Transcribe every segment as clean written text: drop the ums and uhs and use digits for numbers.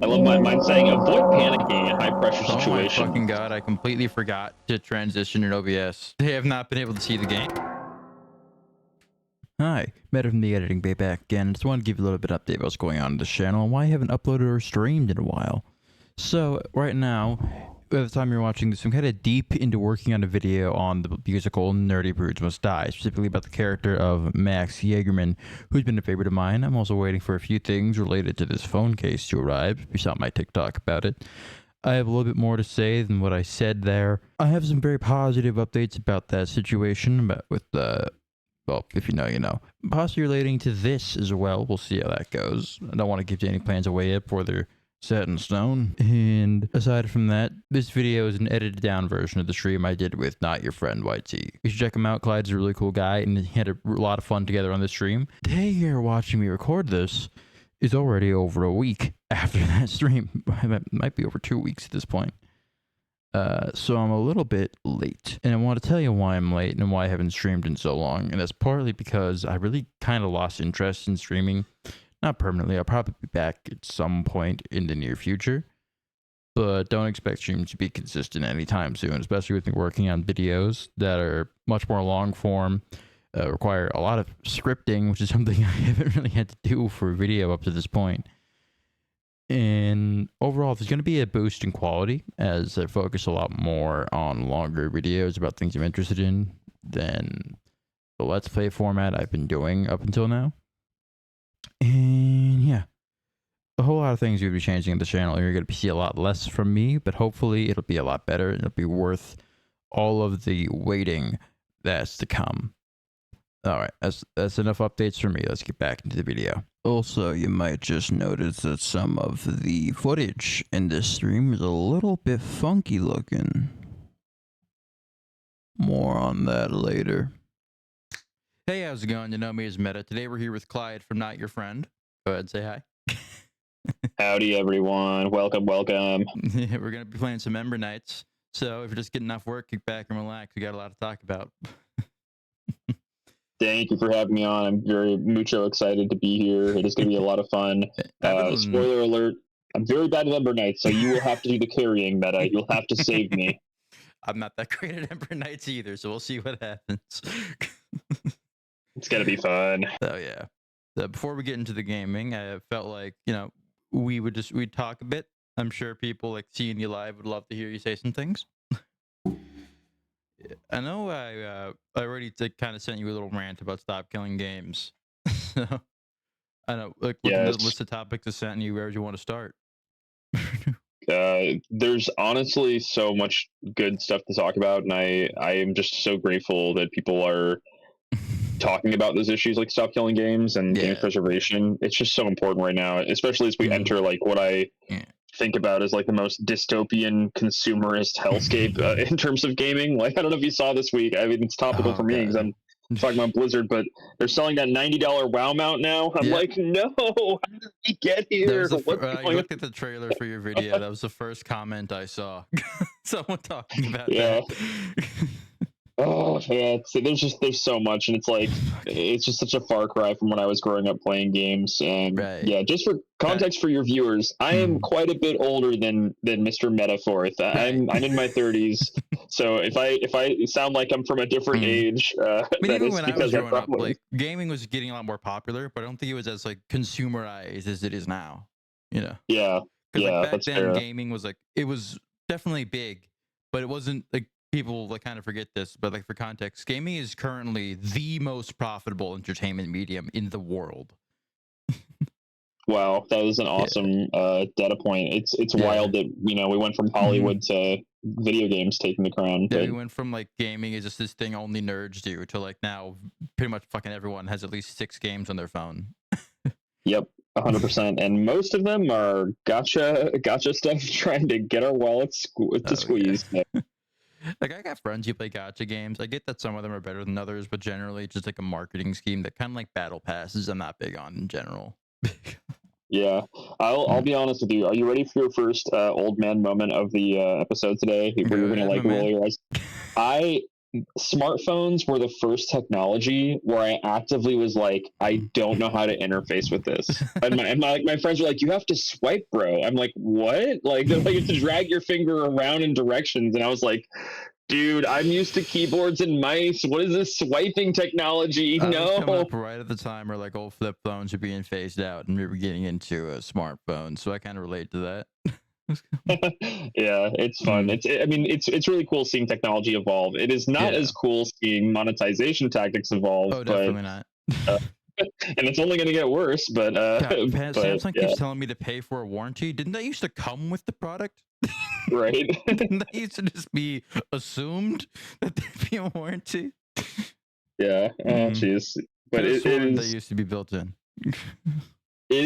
I love mine saying avoid panicking in high pressure Oh my fucking situations. god, I completely forgot to transition in OBS. They have not been able to see the game. Hi, Meta from the Editing Bay back again. Just want to give you a little bit of update about what's going on this channel and why I haven't uploaded or streamed in a while. So, right now, by the time you're watching this, I'm kind of deep into working on a video on the musical Nerdy Prudes Must Die, specifically about the character of Max Jaegerman, who's been a favorite of mine. I'm also waiting for a few things related to this phone case to arrive. If you saw my TikTok about it. I have a little bit more to say than what I said there. I have some very positive updates about that situation, but with well, if you know, you know. Possibly relating to this as well. We'll see how that goes. I don't want to give you any plans away yet before they're set in stone. And aside from that, this video is an edited down version of the stream I did with Not Your Friend YT. You should check him out. Clyde's a really cool guy, and he had a lot of fun together on this stream. The day you're watching me record this is already over a week after that stream. It might be over 2 weeks at this point. So I'm a little bit late, and I want to tell you why I'm late and why I haven't streamed in so long. And that's partly because I really kind of lost interest in streaming. Not permanently. I'll probably be back at some point in the near future, but don't expect streams to be consistent anytime soon, especially with me working on videos that are much more long form, require a lot of scripting, which is something I haven't really had to do for video up to this point. And overall, there's going to be a boost in quality as I focus a lot more on longer videos about things I'm interested in than the Let's Play format I've been doing up until now. And yeah, a whole lot of things will be changing in the channel. You're going to see a lot less from me, but hopefully it'll be a lot better and it'll be worth all of the waiting that's to come. Alright, that's enough updates for me. Let's get back into the video. Also, you might just notice that some of the footage in this stream is a little bit funky looking. More on that later. Hey, how's it going? You know me as Meta. Today we're here with Clyde from Not Your Friend. Go ahead and say hi. Howdy everyone, welcome. Yeah, we're going to be playing some Ember Nights. So if you're just getting off work, kick back and relax. We got a lot to talk about. Thank you for having me on. I'm very mucho excited to be here. It is going to be a lot of fun. Spoiler alert, I'm very bad at Ember Knights, so you will have to do the carrying, Meta. You'll have to save me. I'm not that great at Ember Knights either, so we'll see what happens. It's going to be fun. Oh yeah. Before we get into the gaming, I felt like, you know, we'd talk a bit. I'm sure people like seeing you live would love to hear you say some things. I know I already kind of sent you a little rant about stop killing games. So, I know, like, looking at the list of topics I sent you, where would you want to start? There's honestly so much good stuff to talk about, and I am just so grateful that people are talking about those issues like stop killing games and game preservation. It's just so important right now, especially as we enter like what I think about as like the most dystopian consumerist hellscape in terms of gaming. Like, I don't know if you saw this week. I mean, it's topical for me because I'm talking about Blizzard, but they're selling that $90 WoW mount now. I'm like, no, how did we get here? I looked at the trailer for your video. That was the first comment I saw. Someone talking about that. Oh yeah, there's so much, and it's just such a far cry from when I was growing up playing games. And yeah, just for context for your viewers, I am quite a bit older than Mr. Metaforth. I'm in my 30s, so if I sound like I'm from a different age, I mean, even when I was growing up, like, gaming was getting a lot more popular, but I don't think it was as like consumerized as it is now. You know? Yeah, like, back then, gaming was like, it was definitely big, but it wasn't like. People like kind of forget this, but like for context, gaming is currently the most profitable entertainment medium in the world. Wow, that is an awesome data point. It's wild that, you know, we went from Hollywood to video games taking the crown. Yeah, we went from like gaming is just this thing only nerds do to like now pretty much fucking everyone has at least 6 games on their phone. Yep. 100%, and most of them are gotcha stuff trying to get our wallets to squeeze. Yeah. Like, I got friends who play gacha games. I get that some of them are better than others, but generally it's just like a marketing scheme that kind of like battle passes I'm not big on in general. Yeah, I'll be honest with you. Are you ready for your first old man moment of the episode today? Where you're gonna like roll your eyes? smartphones were the first technology where I actively was like, I don't know how to interface with this. And my friends were like, you have to swipe, bro. I'm like, what? Like, they're like, you have to drag your finger around in directions. And I was like, dude, I'm used to keyboards and mice. What is this swiping technology? I was coming No. up right at the time where like old flip phones were being phased out and we were getting into a smartphone, so I kind of relate to that. Yeah, it's fun. Mm. I mean, it's really cool seeing technology evolve. It is not Yeah. as cool seeing monetization tactics evolve, Oh, but definitely not. and it's only going to get worse. But God, but Samsung yeah, keeps telling me to pay for a warranty. Didn't that used to come with the product? right. Didn't that used to just be assumed that there'd be a warranty? Yeah. Oh, Mm. jeez. Could But have it sworn that is used to be built in. it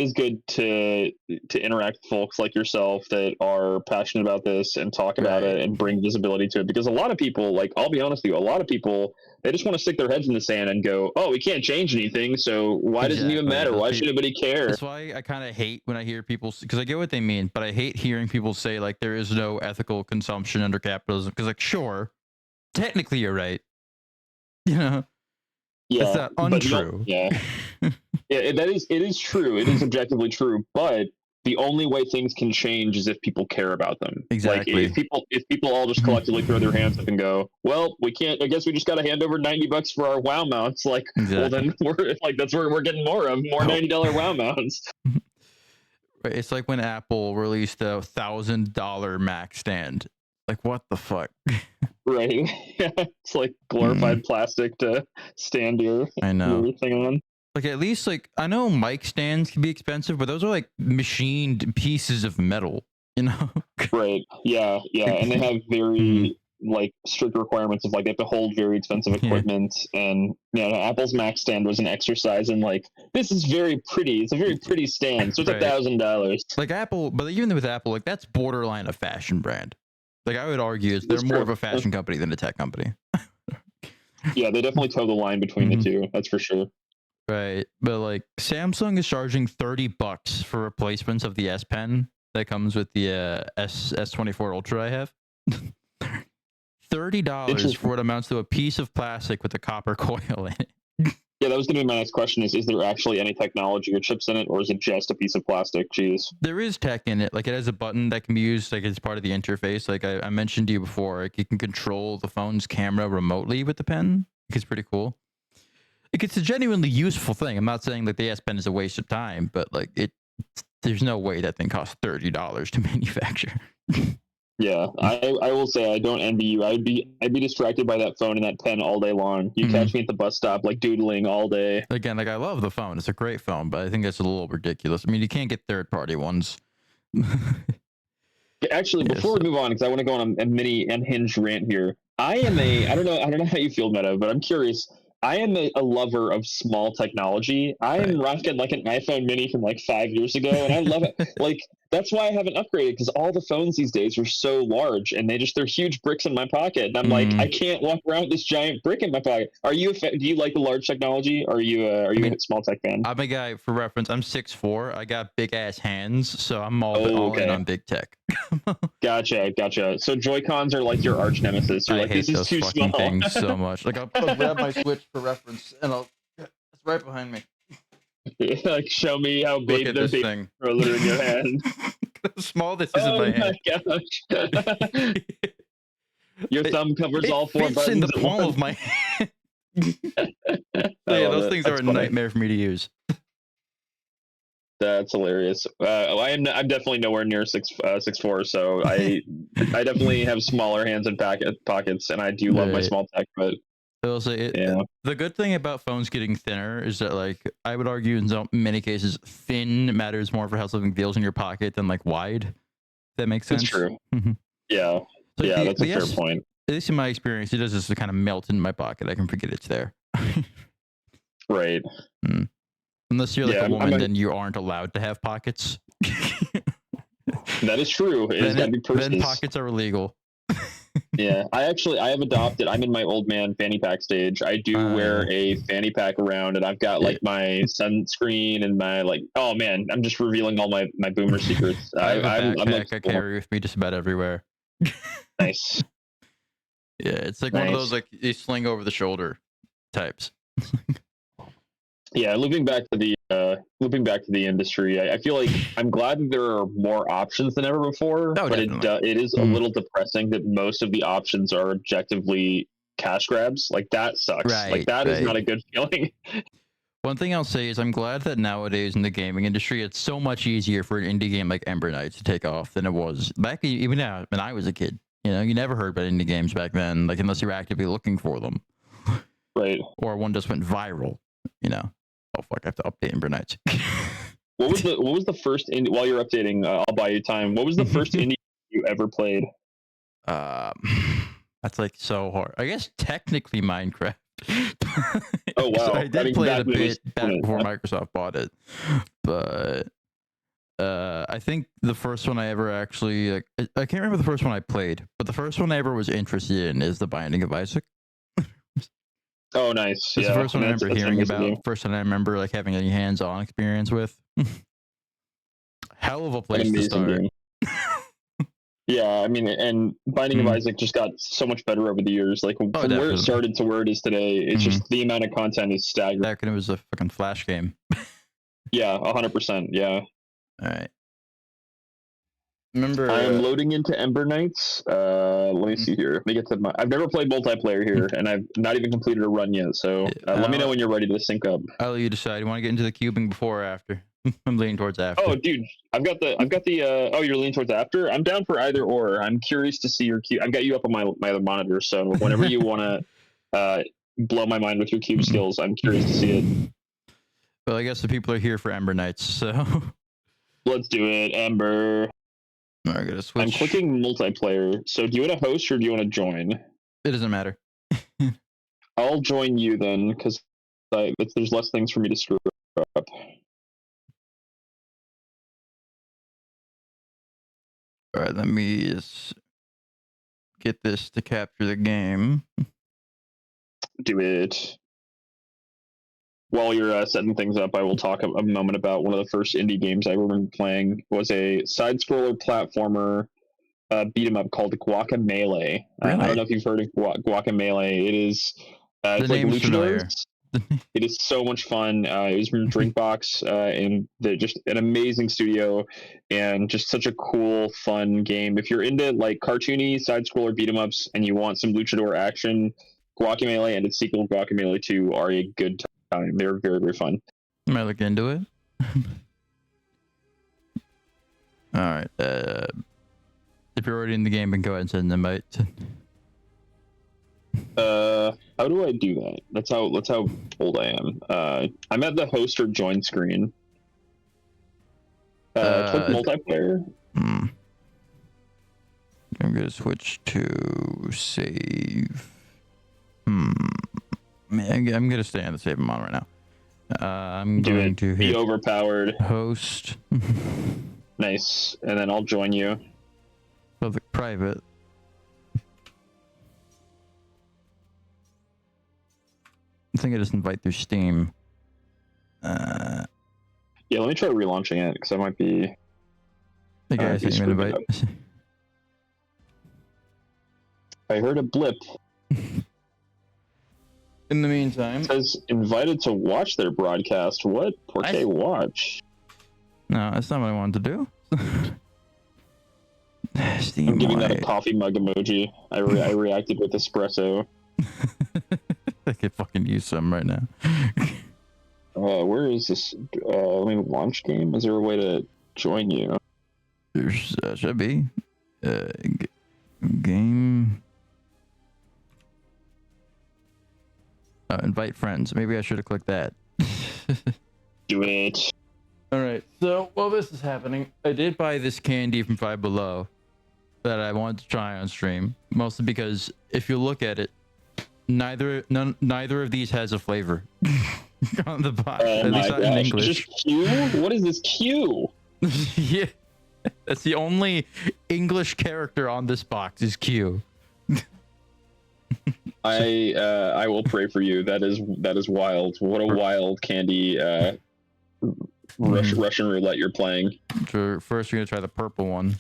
is good to interact with folks like yourself that are passionate about this and talk about Right. it and bring visibility to it, because a lot of people, like, I'll be honest with you, a lot of people, they just want to stick their heads in the sand and go, oh, we can't change anything, so why does it even Exactly. matter? Why should anybody care? That's why I kind of hate when I hear people, because I get what they mean, but I hate hearing people say like there is no ethical consumption under capitalism. Because like, sure, technically you're right. You know, it's Yeah, not but untrue. yeah, yeah, it is true. It is objectively true, but the only way things can change is if people care about them. Like, Exactly. if people all just collectively throw their hands up and go, well, we can't. I guess we just got to hand over $90 for our WoW mounts. Like, well, Exactly. then we're like, that's where we're getting more Oh. $90 WoW mounts. Right, it's like when Apple released a $1,000 Mac stand. Like, what the fuck? Right? Yeah, it's like glorified plastic to stand I know. your thing on. Like, at least, like, I know mic stands can be expensive, but those are like machined pieces of metal, you know? Right. Yeah. Yeah. And they have Mhm. very like strict requirements of like they have to hold very expensive Yeah. equipment. And you know, Apple's Mac stand was an exercise in like, this is very pretty. It's a very pretty stand. So it's Right. $1,000. Like Apple, but even with Apple, like that's borderline a fashion brand. Like I would argue they're That's more of true. a fashion company than a tech company. Yeah, they definitely toe the line between the Mhm. two. That's for sure. Right. But like Samsung is charging $30 for replacements of the S Pen that comes with the S24 Ultra I have. $30 for what amounts to a piece of plastic with a copper coil in it. Yeah, that was going to be my next question: is there actually any technology or chips in it, or is it just a piece of plastic? Jeez. There is tech in it. Like it has a button that can be used like as part of the interface. Like I mentioned to you before, like you can control the phone's camera remotely with the pen. It's pretty cool. Like it's a genuinely useful thing. I'm not saying that the S Pen is a waste of time, but like there's no way that thing costs $30 to manufacture. Yeah, I will say I don't envy you. I'd be distracted by that phone and that pen all day long. You catch me at the bus stop like doodling all day. Again, like I love the phone. It's a great phone, but I think that's a little ridiculous. I mean, you can't get third-party ones. Actually, Yeah, before we move on, because I want to go on a mini unhinged rant here. I don't know how you feel, Meta, but I'm curious. I am a lover of small technology. I right. am rocking like an iPhone mini from like 5 years ago, and I love it. Like, that's why I haven't upgraded, because all the phones these days are so large and they're huge bricks in my pocket. And I'm like, I can't walk around with this giant brick in my pocket. Do you like the large technology? Or are you I mean, a small tech fan? I'm a guy for reference. I'm 6'4". I got big ass hands, so I'm Oh, all in okay. on big tech. Gotcha. So Joy Cons are like your arch nemesis. You're I like, this hate is those too fucking small. things so much. Like I'll grab my Switch for reference, and it's right behind me. Like, show me how Look big at the this big thing. controller in your hand. Look how small this is in Oh my my hand. gosh. Your thumb covers It all four fits in the buttons at palm once. of my hand. I Yeah, love those it. things are That's a funny. nightmare for me to use. That's hilarious. I'm definitely nowhere near 6'4", so I definitely have smaller hands and pockets, and I do love my Right. small tech. But I'll say yeah, the good thing about phones getting thinner is that, like, I would argue in many cases, thin matters more for how something feels in your pocket than like wide. If that makes that's sense. true. Yeah, So like yeah, that's a the fair S, point. at least in my experience, it does just kind of melt in my pocket. I can forget it's there. Right. Unless you're like Yeah, a woman, then you aren't allowed to have pockets. that is true. It's got to be Then purses. pockets are illegal. Yeah, I have adopted. I'm in my old man fanny pack stage. I do wear a fanny pack around, and I've got like my sunscreen and my like. Oh man, I'm just revealing all my boomer secrets. I have a I'm backpack like, I carry with me just about everywhere. nice. Yeah, it's like one of Nice. those like you sling over the shoulder types. Yeah, looping back to the industry, I feel like I'm glad that there are more options than ever before, Oh, but definitely. it is a little depressing that most of the options are objectively cash grabs. Like that sucks. Like Right, that is not right. a good feeling. One thing I'll say is I'm glad that nowadays in the gaming industry, it's so much easier for an indie game like Ember Knight to take off than it was back even now when I was a kid. You know, you never heard about indie games back then, like unless you were actively looking for them, Right. or one just went viral. You know, oh fuck, I have to update Ember Knights. What was the first indie? While you're updating, I'll buy you time. What was the first indie you ever played? Um, that's like so hard. I guess technically Minecraft. Oh So wow! I I did mean, play it back a when it was bit back dominant, before huh? Microsoft bought it, but I think the first one I ever actually like, I can't remember the first one I played, but the first one I ever was interested in is The Binding of Isaac. Oh, nice. That's the Yeah, first I one I mean remember that's an hearing amazing about. game. First one I remember like having any hands-on experience with. Hell of a An place to amazing start. game. Yeah, I mean, and Binding of Mm. Isaac just got so much better over the years. Like Oh, from where it definitely. started to where it is today, it's just the amount of content is staggering. Back when it was a fucking flash game. Yeah, 100%. Yeah, All right. Remember? I am loading into Ember Knights. Let me see here. Let me get to my. I've never played multiplayer here, and I've not even completed a run yet. So let me know when you're ready to sync up. I'll let you decide. You want to get into the cubing before or after? I'm leaning towards after. Oh, dude, I've got the. Oh, you're leaning towards after. I'm down for either or. I'm curious to see your cube. I've got you up on my other monitor, so whenever you want to blow my mind with your cube skills, I'm curious to see it. Well, I guess the people are here for Ember Knights, so Let's do it, Ember. I gotta switch. I'm clicking multiplayer. So do you want to host or do you want to join? It doesn't matter. I'll join you then, because there's less things for me to screw up. All right, let me just get this to capture the game. Do it. While you're setting things up, I will talk a moment about one of the first indie games I remember playing. It was a side-scroller platformer beat 'em up called Guacamelee. I don't know if you've heard of Guacamelee. It is The it's like name's luchadors. familiar. It is so much fun. It was from Drinkbox, and they're just an amazing studio, and just such a cool, fun game. If you're into like cartoony side-scroller beat 'em ups and you want some luchador action, Guacamelee and its sequel Guacamelee 2 are a good time. They're very, very fun. I might look into it. All right. If you're already in the game, then go ahead and send an invite. How do I do that? That's how old I am. I'm at the host or join screen. Click multiplayer. I'm gonna switch to save. I'm gonna stay on the save I'm on right now. I'm going to be hit overpowered. host. Nice, and then I'll join you. Public private. I think I just invite through Steam. Yeah, let me try relaunching it because I might be. The guy sent you an invite. I heard a blip. In the meantime, it says invited to watch their broadcast. What? Porque watch? No, that's not what I wanted to do. Steam I'm giving that a coffee mug emoji. I reacted with espresso. I could fucking use some right now. Where is this? Let me launch game. Is there a way to join you? There should be. Game. Invite friends. Maybe I should have clicked that. Do it. All right. So while this is happening, I did buy this candy from Five Below that I wanted to try on stream, mostly because if you look at it, neither of these has a flavor on the box. At least not in English. Just Q? What is this Q? Yeah, that's the only English character on this box is Q. I will pray for you. That is wild. What a wild candy Russian roulette you're playing. So first, we're gonna try the purple one.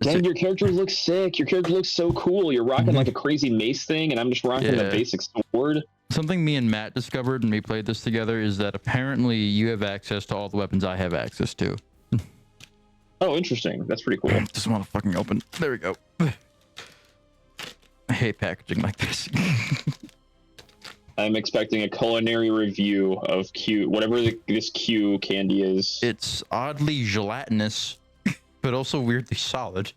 Dang, your character looks sick. Your character looks so cool. You're rocking like a crazy mace thing, and I'm just rocking the basic sword. Something me and Matt discovered when we played this together is that apparently you have access to all the weapons I have access to. Oh, interesting. That's pretty cool. Just want to fucking open. There we go. I hate packaging like this. I'm expecting a culinary review of Q, whatever this Q candy is. It's oddly gelatinous, but also weirdly solid.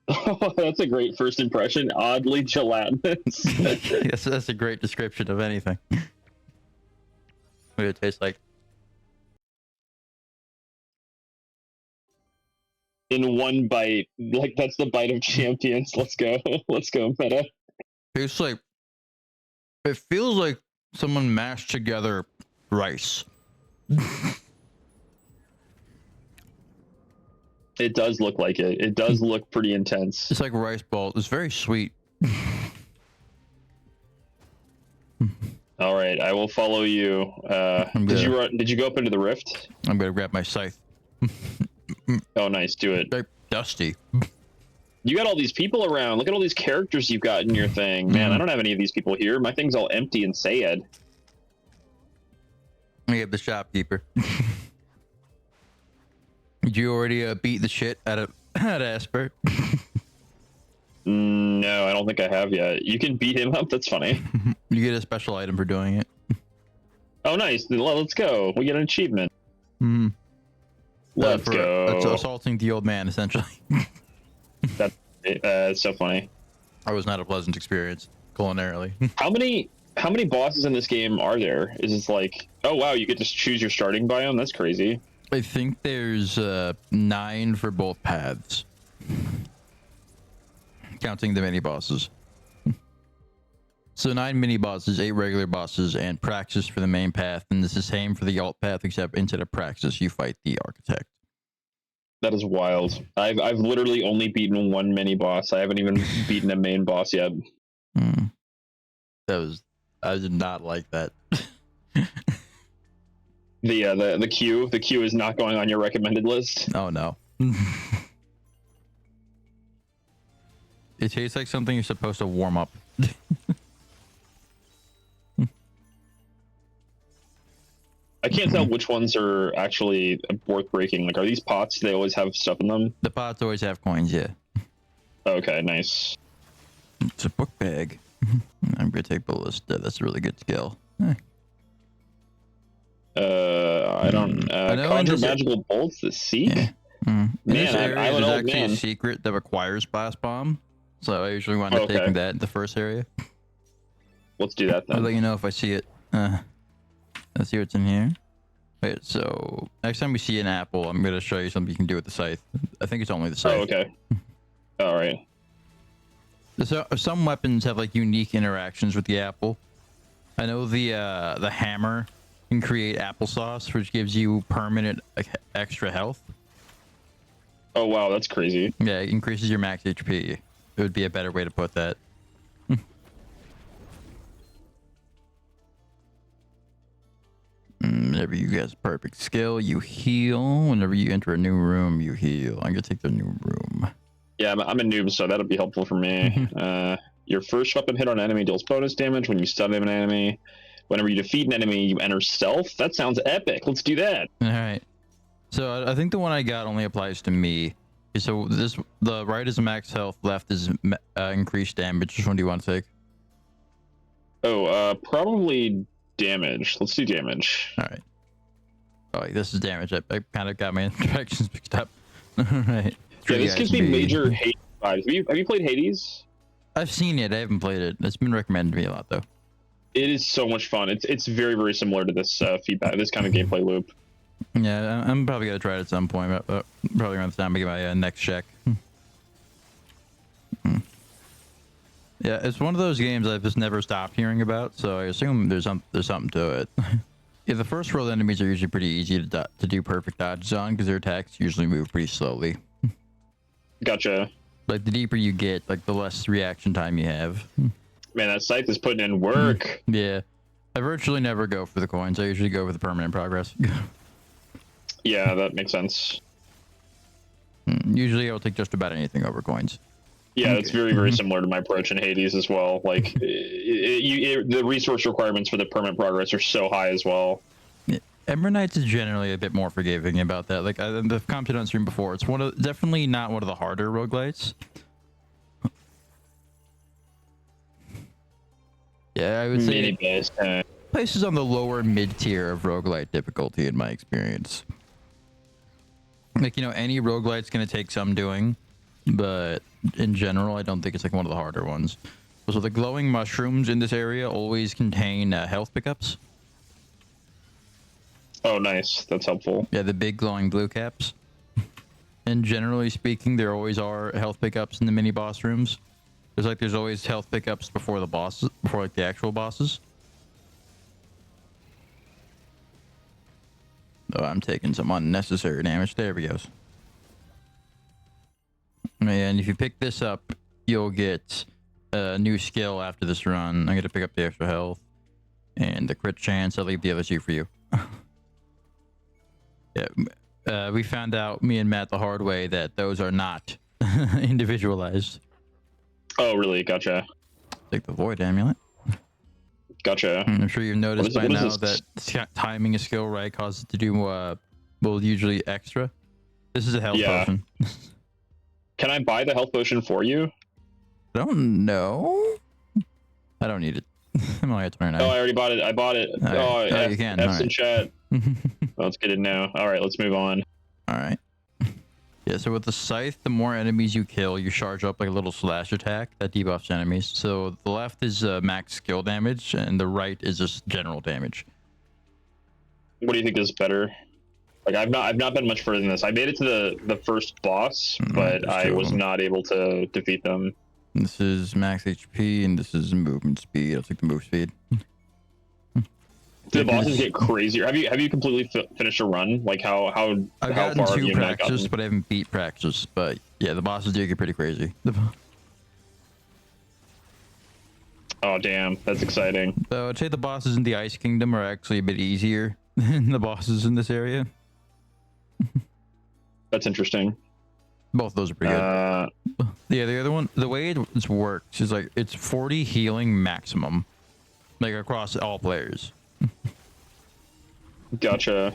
Oh, that's a great first impression. Oddly gelatinous. Yes, that's a great description of anything. What do it taste like? In one bite, like that's the bite of champions. Let's go. Let's go, Meta. Tastes like. It feels like someone mashed together rice. It does look like it. It does look pretty intense. It's like rice balls. It's very sweet. All right, I will follow you. Did you go up into the rift? I'm gonna grab my scythe. Oh, nice. Do it. They're dusty. You got all these people around. Look at all these characters you've got in your thing. Man, I don't have any of these people here. My thing's all empty and sad. I have the shopkeeper. Did you already beat the shit out of Asper? No, I don't think I have yet. You can beat him up. That's funny. You get a special item for doing it. Oh, nice. Let's go. We get an achievement. Mm. Let's go. That's assaulting the old man, essentially. That's so funny. I was not a pleasant experience culinarily. How many bosses in this game are there? Is it like, oh wow, you get to choose your starting biome? That's crazy. I think there's 9 for both paths, counting the mini bosses. So 9 mini bosses, 8 regular bosses, and Praxis for the main path. And it's the same for the alt path, except instead of Praxis, you fight the Architect. That is wild. I've literally only beaten one mini boss. I haven't even beaten a main boss yet. I did not like that. The queue is not going on your recommended list. Oh no. It tastes like something you're supposed to warm up. I can't tell which ones are actually worth breaking. Like, are these pots? They always have stuff in them. The pots always have coins, yeah. Okay, nice. It's a book bag. I'm gonna take ballista. That's a really good skill. I don't. Conjure magical bolts that seek. Yeah. Man, there's I'm an old actually man. a secret that requires blast bomb, so I usually wind up taking that in the first area. Let's do that then. I'll let you know if I see it. Let's see what's in here. Wait, so next time we see an apple, I'm gonna show you something you can do with the scythe. I think it's only the scythe. Oh, okay. All right. So some weapons have like unique interactions with the apple. I know the hammer can create applesauce, which gives you permanent extra health. Oh wow, that's crazy. Yeah, it increases your max HP. It would be a better way to put that. Whenever you get perfect skill, you heal. Whenever you enter a new room, you heal. I'm gonna take the new room. Yeah, I'm a noob, so that'll be helpful for me. Your first weapon hit on an enemy deals bonus damage when you stun an enemy. Whenever you defeat an enemy, you enter stealth. That sounds epic. Let's do that. All right. So I think the one I got only applies to me. So the right is max health, left is increased damage. Which one do you want to take? Oh, probably damage. Let's do damage. All right. Oh, this is damage. I kind of got my interactions mixed up. All right. Yeah, this gives me major Hades vibes. Have you played Hades? I've seen it. I haven't played it. It's been recommended to me a lot, though. It is so much fun. It's very, very similar to this feedback, this kind of gameplay loop. Yeah, I'm probably gonna try it at some point, but probably around the time I get my next check. Yeah, it's one of those games I've just never stopped hearing about, so I assume there's something to it. Yeah, the first world enemies are usually pretty easy to do perfect dodges on because their attacks usually move pretty slowly. Gotcha. Like the deeper you get, like the less reaction time you have. Man, that scythe is putting in work. Yeah, I virtually never go for the coins. I usually go for the permanent progress. Yeah, that makes sense. Usually I'll take just about anything over coins. Yeah, it's very similar to my approach in Hades as well. Like, the resource requirements for the permanent progress are so high as well. Ember Knights is generally a bit more forgiving about that. Like, the commented on stream before, it's definitely not one of the harder roguelites. Yeah, I would say places on the lower mid tier of roguelite difficulty in my experience. Like, you know, any roguelite's gonna take some doing, but in general, I don't think it's like one of the harder ones. So the glowing mushrooms in this area always contain health pickups. Oh, nice. That's helpful. Yeah, the big glowing blue caps. And generally speaking, there always are health pickups in the mini boss rooms. There's always health pickups before the bosses, before like the actual bosses. Oh, I'm taking some unnecessary damage. There we go. And if you pick this up, you'll get a new skill after this run. I'm gonna pick up the extra health and the crit chance. I'll leave the other two for you. Yeah, we found out, me and Matt, the hard way, that those are not individualized. Oh, really? Gotcha. Take the void amulet. Gotcha. I'm sure you've noticed by now that timing a skill right causes it to do well, usually extra. This is a health potion. Can I buy the health potion for you? I don't know. I don't need it. I'm only at 29. Oh, I already bought it. I bought it. Right. Oh, you can. F's in chat. Let's get it now. All right, let's move on. All right. Yeah, so with the scythe, the more enemies you kill, you charge up like a little slash attack that debuffs enemies. So the left is max skill damage, and the right is just general damage. What do you think is better? Like, I've not been much further than this. I made it to the first boss, but I was not able to defeat them. This is max HP, and this is movement speed. I'll take the move speed. Do the bosses get crazier? Have you completely finished a run? Like how I've how gotten far have 2 you practices, but I haven't beat practice. But yeah, the bosses do get pretty crazy. Oh damn, that's exciting. So I'd say the bosses in the Ice Kingdom are actually a bit easier than the bosses in this area. That's interesting. Both of those are pretty good. Yeah, the other one, the way it works is like it's 40 healing maximum, like across all players. Gotcha.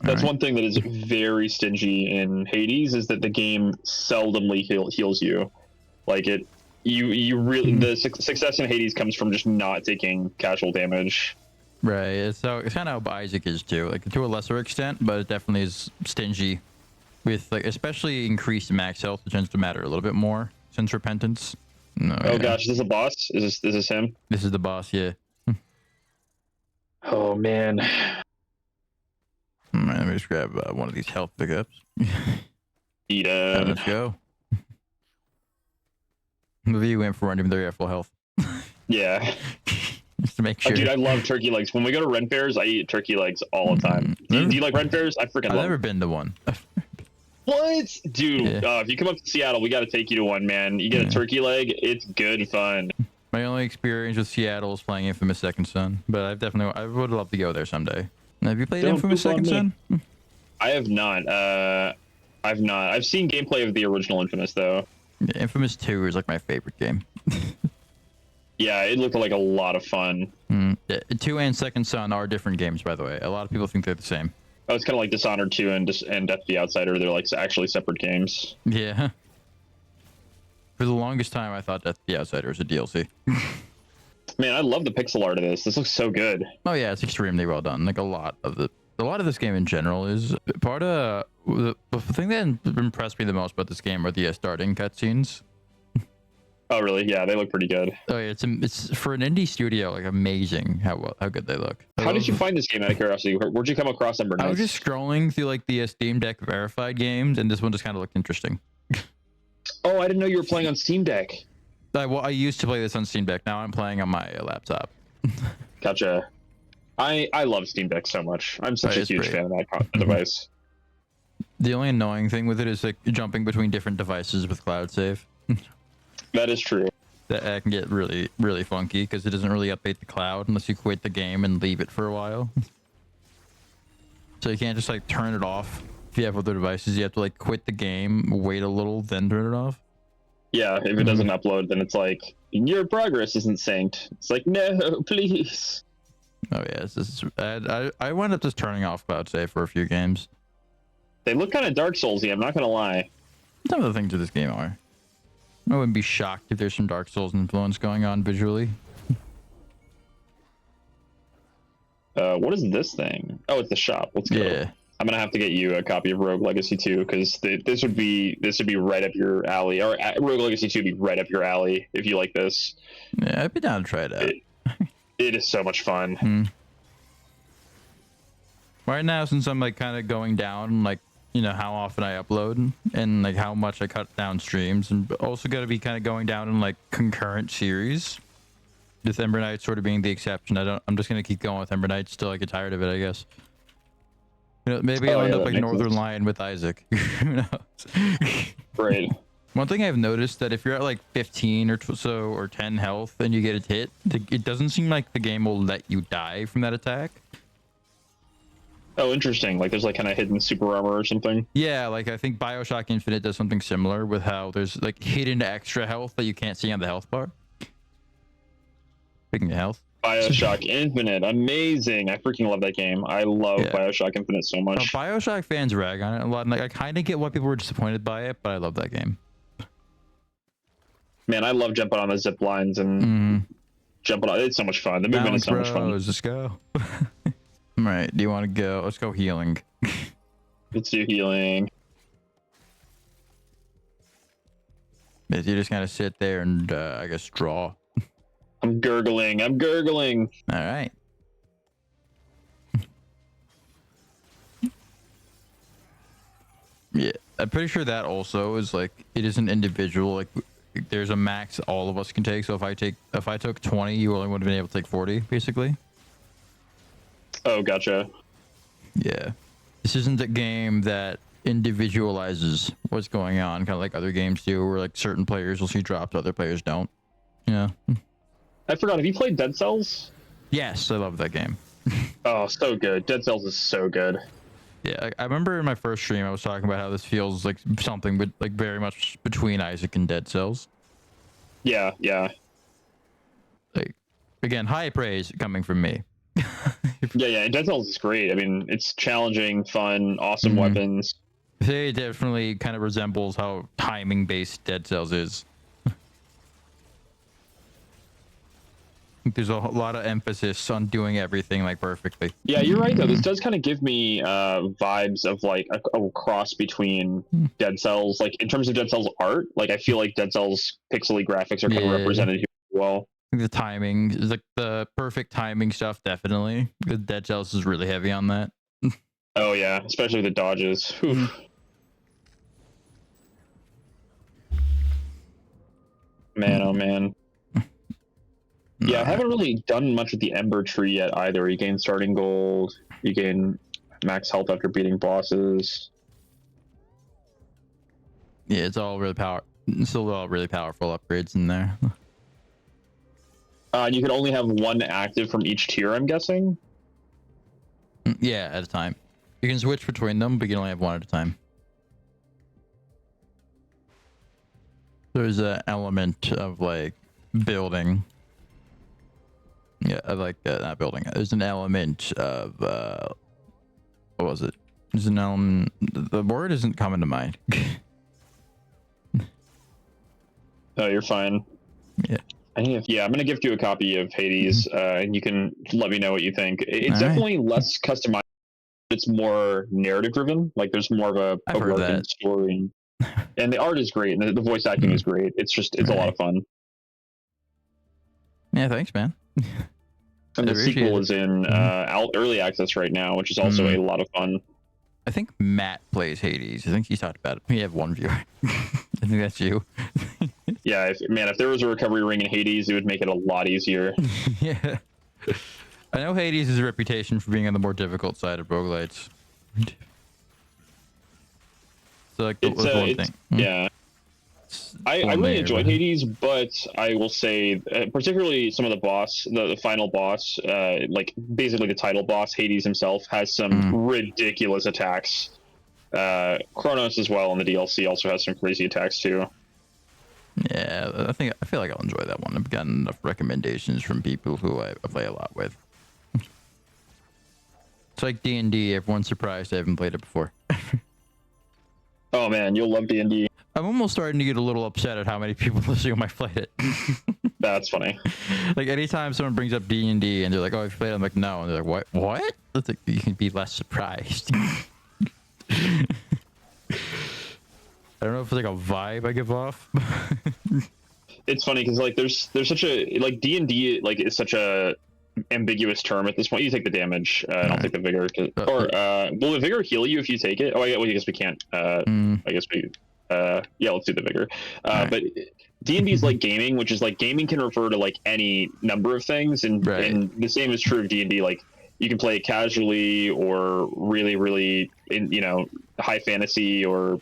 That's one thing that is very stingy in Hades, is that the game seldomly heals you. Like you really the success in Hades comes from just not taking casual damage. Right. So it's kind of how Isaac is too, like to a lesser extent, but it definitely is stingy with like especially increased max health. It tends to matter a little bit more since repentance. No, oh gosh, is this a boss? Is this him? This is the boss, yeah. Oh man. All right, let me just grab one of these health pickups. Eat it. Let's go. Maybe you went for one even though you have full health. Yeah. Just to make sure. Oh, dude, I love turkey legs. When we go to Ren Fairs, I eat turkey legs all the time. Do you like Ren Fairs? I freaking love. I've never been to one. What? Dude, Yeah. If you come up to Seattle, we got to take you to one, man. You get a turkey leg. It's good fun. My only experience with Seattle is playing Infamous Second Son, but I would love to go there someday. Have you played Infamous Second Son? I have not. I've not. I've seen gameplay of the original Infamous though. Yeah, Infamous 2 is like my favorite game. Yeah, it looked like a lot of fun. Yeah, 2 and Second Son are different games, by the way. A lot of people think they're the same. Oh, it's kind of like Dishonored 2 and Death of the Outsider. They're like actually separate games. Yeah. For the longest time, I thought Death of the Outsider was a DLC. Man, I love the pixel art of this. This looks so good. Oh yeah, it's extremely well done. Like a lot of this game in general is part of the thing that impressed me the most about this game are the starting cutscenes. Oh really? Yeah, they look pretty good. Oh yeah, it's for an indie studio like amazing how good they look. How did you find this game out of curiosity? Where'd you come across Ember Knights? I was just scrolling through like the Steam Deck verified games, and this one just kind of looked interesting. Oh, I didn't know you were playing on Steam Deck. I used to play this on Steam Deck. Now I'm playing on my laptop. Gotcha. I love Steam Deck so much. I'm such a huge fan of that device. The only annoying thing with it is like jumping between different devices with cloud save. That is true. That can get really, really funky because it doesn't really update the cloud unless you quit the game and leave it for a while. So you can't just like turn it off if you have other devices, you have to like quit the game, wait a little, then turn it off. Yeah, if it doesn't upload, then it's like your progress isn't synced. It's like, no, please. Oh yeah, this is. I wound up just turning off Cloud Save for a few games. They look kind of Dark Soulsy. I'm not gonna lie. Some of the things of this game are. I wouldn't be shocked if there's some Dark Souls influence going on visually. What is this thing? Oh, it's the shop. Let's go. Yeah. I'm gonna have to get you a copy of Rogue Legacy 2 because this would be right up your alley, or Rogue Legacy 2 would be right up your alley if you like this. Yeah, I'd be down to try it out. It is so much fun. Right now, since I'm like kind of going down, like, you know, how often I upload and like how much I cut down streams, and also got to be kind of going down in like concurrent series, with Ember Knight sort of being the exception. I'm just gonna keep going with Ember Knight till I get tired of it, I guess. You know, maybe I'll end up like Northern Lion with Isaac. Who knows? Right. One thing I've noticed that if you're at like 15 or so or 10 health and you get a hit, it doesn't seem like the game will let you die from that attack. Oh, interesting. Like there's like kind of hidden super armor or something. Yeah, like I think BioShock Infinite does something similar with how there's like hidden extra health that you can't see on the health bar. Speaking of health. BioShock Infinite, amazing. I freaking love that game. I love BioShock Infinite so much. BioShock fans rag on it a lot, and like I kind of get why people were disappointed by it, but I love that game. Man, I love jumping on the zip lines and jumping on. It's so much fun. The movement is so much fun. Let's go. All right, do you want to go? Let's go healing. Let's do healing. You just kind of sit there and I guess draw. I'm gurgling. I'm gurgling. All right. Yeah, I'm pretty sure that also is like it is an individual. Like there's a max all of us can take. So if I took 20, you only would have been able to take 40, basically. Oh, gotcha. Yeah, this isn't a game that individualizes what's going on, kind of like other games do, where like certain players will see drops, other players don't. Yeah. I forgot. Have you played Dead Cells? Yes, I love that game. Oh, so good. Dead Cells is so good. Yeah, I remember in my first stream I was talking about how this feels like something, but like very much between Isaac and Dead Cells. Yeah, yeah. Like, again, high praise coming from me. Yeah. Dead Cells is great. I mean, it's challenging, fun, awesome weapons. It definitely kind of resembles how timing-based Dead Cells is. There's a lot of emphasis on doing everything like perfectly. Yeah, you're right though. This does kind of give me vibes of like a cross between Dead Cells, like in terms of Dead Cells art. Like I feel like Dead Cells pixely graphics are kind of represented here as well. The timing is like the perfect timing stuff, definitely. The Dead Cells is really heavy on that. Oh yeah, especially the dodges. Man, oh man. Yeah, I haven't really done much with the Ember Tree yet either. You gain starting gold, you gain max health after beating bosses. Yeah, it's all really still all really powerful upgrades in there. You can only have one active from each tier, I'm guessing? Yeah, at a time. You can switch between them, but you can only have one at a time. There's an element of like building. Yeah, I like that. Not building. There's an element of what was it? There's an element. The word isn't coming to mind. Oh, you're fine. Yeah. I'm gonna gift you a copy of Hades, and you can let me know what you think. It's definitely less customized. It's more narrative driven. Like there's more of a working story, and the art is great, and the voice acting is great. It's a lot of fun. Yeah, thanks, man. And the sequel is in early access right now, which is also a lot of fun. I think Matt plays Hades. I think he's talked about it. We have one viewer. I think that's you. Yeah, if there was a recovery ring in Hades, it would make it a lot easier. Yeah. I know Hades has a reputation for being on the more difficult side of roguelites. So like that's one thing. Yeah. I really enjoyed Hades, but I will say, particularly some of the final boss, like basically the title boss, Hades himself, has some ridiculous attacks. Chronos as well in the DLC also has some crazy attacks too. Yeah, I feel like I'll enjoy that one. I've gotten enough recommendations from people who I play a lot with. It's like D&D. Everyone's surprised I haven't played it before. Oh man, you'll love D&D. I'm almost starting to get a little upset at how many people assume I played it. That's funny. Like anytime someone brings up D&D and they're like, "Oh, have you played it?" I'm like, "No," and they're like, "What? What?" That's like, you can be less surprised. I don't know if it's like a vibe I give off. It's funny because like there's such a like D&D like is such a ambiguous term at this point. You take the damage. I don't take the vigor. Will the vigor heal you if you take it? Oh, I guess we can't. I guess we. Yeah, let's do the vigor. Right. But D&D is like gaming, which is like gaming can refer to like any number of things, and the same is true of D&D. Like you can play it casually or really, really high fantasy or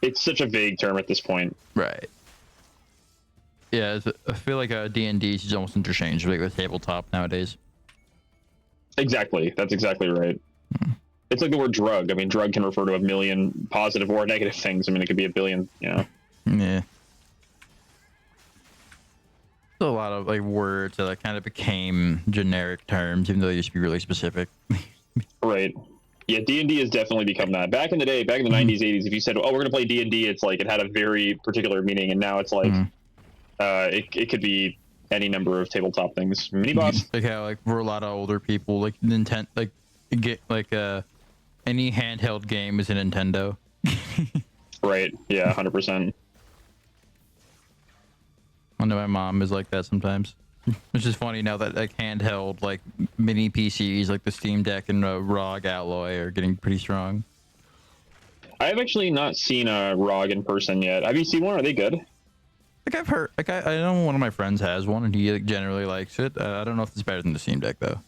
it's such a vague term at this point. Right. Yeah, I feel like D&D is almost interchangeable with tabletop nowadays. Exactly. That's exactly right. It's like the word drug. I mean, drug can refer to a million positive or negative things. I mean, it could be a billion, Yeah. There's a lot of like words that like, kind of became generic terms, even though they used to be really specific. Right. Yeah, D&D has definitely become that. Back in the day, back in the 90s, 80s, if you said, "Oh, we're going to play D&D," it's like it had a very particular meaning, and now it's like it could be any number of tabletop things. Mini boss. Like how like we're a lot of older people like Nintendo get like any handheld game is a Nintendo. Right. Yeah, 100%. I know my mom is like that sometimes. Which is funny now that like handheld like mini PCs like the Steam Deck and ROG Alloy are getting pretty strong. I have actually not seen a ROG in person yet. Have you seen one? Are they good? Like I've heard, like I know one of my friends has one and he like, generally likes it. I don't know if it's better than the Steam Deck though.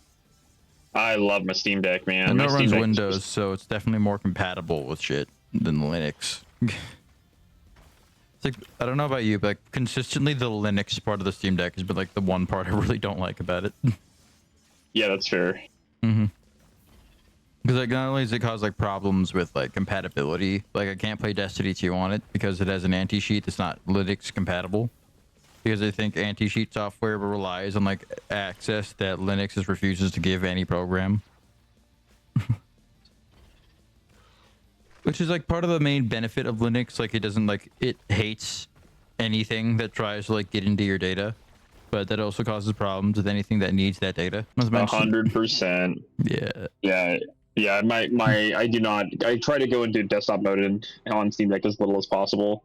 I love my Steam Deck, man. I know it runs Deck Windows, so it's definitely more compatible with shit than Linux. It's like, I don't know about you, but like, consistently the Linux part of the Steam Deck has been like the one part I really don't like about it. Yeah, that's fair. Because like not only does it cause like problems with like compatibility, like I can't play Destiny 2 on it because it has an anti-cheat that's not Linux compatible. Because I think anti-cheat software relies on like access that Linux just refuses to give any program. Which is like part of the main benefit of Linux. Like it doesn't like, it hates anything that tries to like get into your data, but that also causes problems with anything that needs that data. 100%. Yeah. I try to go into desktop mode on Steam Deck as little as possible.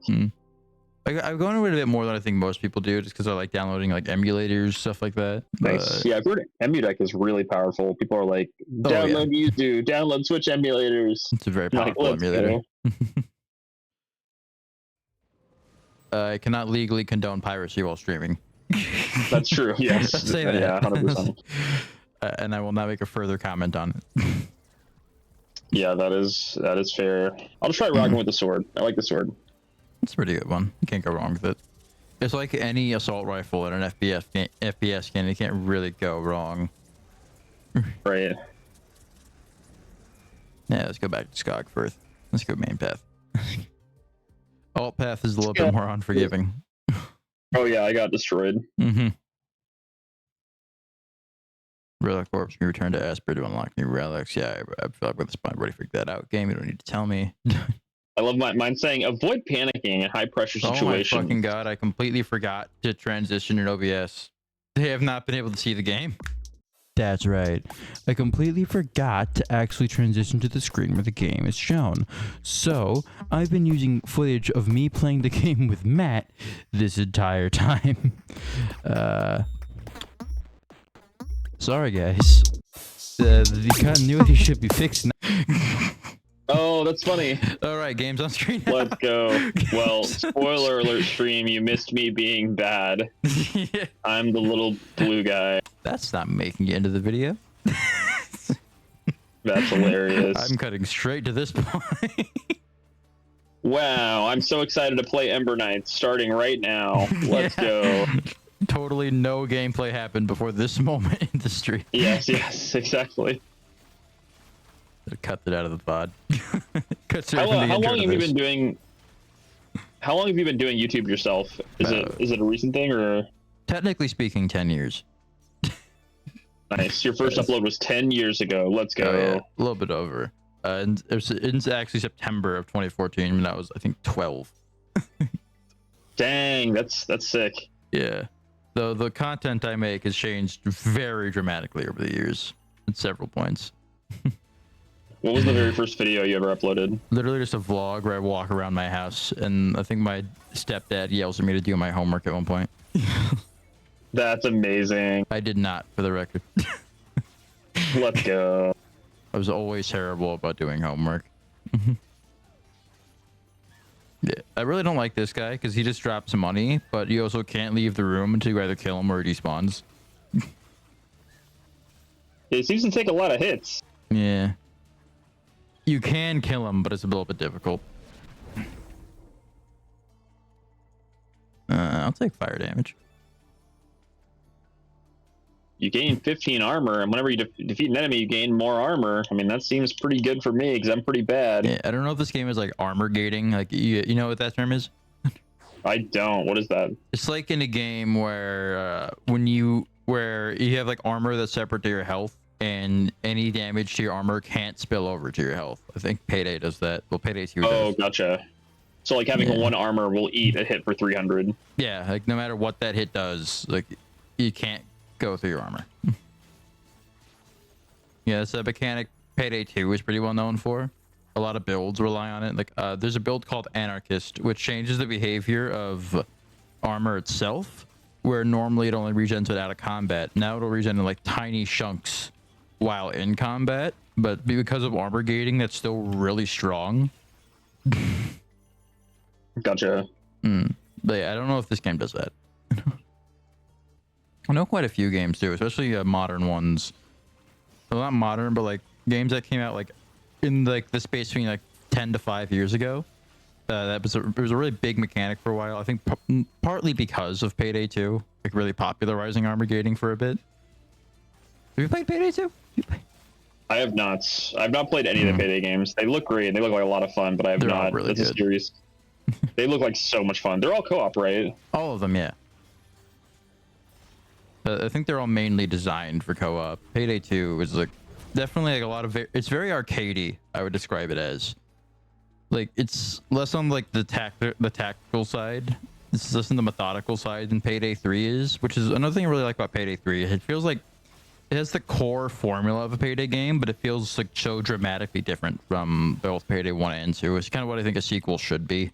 I've gone into it a bit more than I think most people do, just because I like downloading like emulators, stuff like that. Nice. Yeah, I've heard EmuDeck is really powerful. People are like, download Yuzu, download Switch emulators. It's a very powerful emulator. I cannot legally condone piracy while streaming. That's true. Yes. Let's say that. Yeah, 100%. And I will not make a further comment on it. Yeah, that is fair. I'll just try rocking with the sword. I like the sword. It's a pretty good one. You can't go wrong with it. It's like any assault rifle in an FPS game. You can't really go wrong. Right. Yeah, let's go back to Skogfirth. Let's go main path. Alt path is a little bit more unforgiving. Oh yeah, I got destroyed. Relic Corpse can return to Esper to unlock new relics. Yeah, I feel like with this point, I've already figured that out. Game, you don't need to tell me. I love mine saying, avoid panicking in high pressure situations. Oh my fucking god, I completely forgot to transition in OBS. They have not been able to see the game. That's right. I completely forgot to actually transition to the screen where the game is shown. So, I've been using footage of me playing the game with Matt this entire time. Sorry guys. The continuity should be fixed now. Oh, that's funny. All right, game's on screen now. Let's go. Well, spoiler alert stream, you missed me being bad. Yeah. I'm the little blue guy. That's not making it into the video. That's hilarious. I'm cutting straight to this point. Wow, I'm so excited to play Ember Knights starting right now. Let's go. Totally no gameplay happened before this moment in the stream. Yes, exactly. Cut it out of the pod. How long have you been doing? How long have you been doing YouTube yourself? Is it a recent thing or? Technically speaking, 10 years. Nice. Your first upload was 10 years ago. Let's go. Oh, yeah. A little bit over. And it's actually September of 2014 when I was, I think, 12. Dang, that's sick. Yeah. Though the content I make has changed very dramatically over the years at several points. What was the very first video you ever uploaded? Literally just a vlog where I walk around my house, and I think my stepdad yells at me to do my homework at one point. That's amazing. I did not, for the record. Let's go. I was always terrible about doing homework. Yeah, I really don't like this guy because he just drops money, but you also can't leave the room until you either kill him or he despawns. It seems to take a lot of hits. Yeah. You can kill him, but it's a little bit difficult. I'll take fire damage. You gain 15 armor, and whenever you defeat an enemy, you gain more armor. I mean, that seems pretty good for me because I'm pretty bad. Yeah, I don't know if this game is like armor gating. Like, you know what that term is? I don't. What is that? It's like in a game where you have like armor that's separate to your health, and any damage to your armor can't spill over to your health. I think Payday does that. Well, Payday 2 does. Oh, gotcha. So like having one armor will eat a hit for 300. Yeah, like no matter what that hit does, like you can't go through your armor. Yeah, it's a mechanic Payday 2 is pretty well known for. A lot of builds rely on it. Like there's a build called Anarchist, which changes the behavior of armor itself, where normally it only regens it out of combat. Now it'll regen in like tiny chunks while in combat, but because of armor gating, that's still really strong. Gotcha. But yeah, I don't know if this game does that. I know quite a few games do, especially modern ones. Well, not modern, but like games that came out like in like the space between like 10 to 5 years ago. It was a really big mechanic for a while. I think partly because of Payday 2, like really popularizing armor gating for a bit. Have you played Payday 2? I have not. I've not played any of the Payday games. They look great. They look like a lot of fun, but I have They're not. all really It's a good. series. They look like so much fun. They're all co-op, right? All of them, yeah. I think they're all mainly designed for co-op. Payday 2 is like definitely like a lot of it's very arcadey. I would describe it as. Like it's less on like the tactical side. It's less on the methodical side than Payday 3 is, which is another thing I really like about Payday 3. It feels like it has the core formula of a Payday game, but it feels like so dramatically different from both Payday 1 and 2. It's kind of what I think a sequel should be.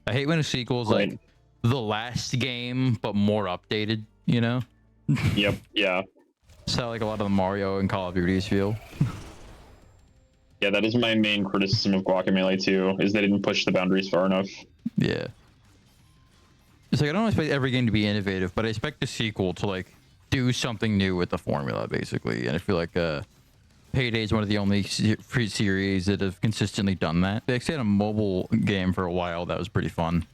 I hate when a sequel is like the last game, but more updated, you know? Yep, yeah. That's how like a lot of the Mario and Call of Duties feel. Yeah, that is my main criticism of Guacamelee 2, is they didn't push the boundaries far enough. Yeah. It's like I don't expect every game to be innovative, but I expect the sequel to like do something new with the formula, basically. And I feel like Payday is one of the only series that have consistently done that. They actually had a mobile game for a while that was pretty fun.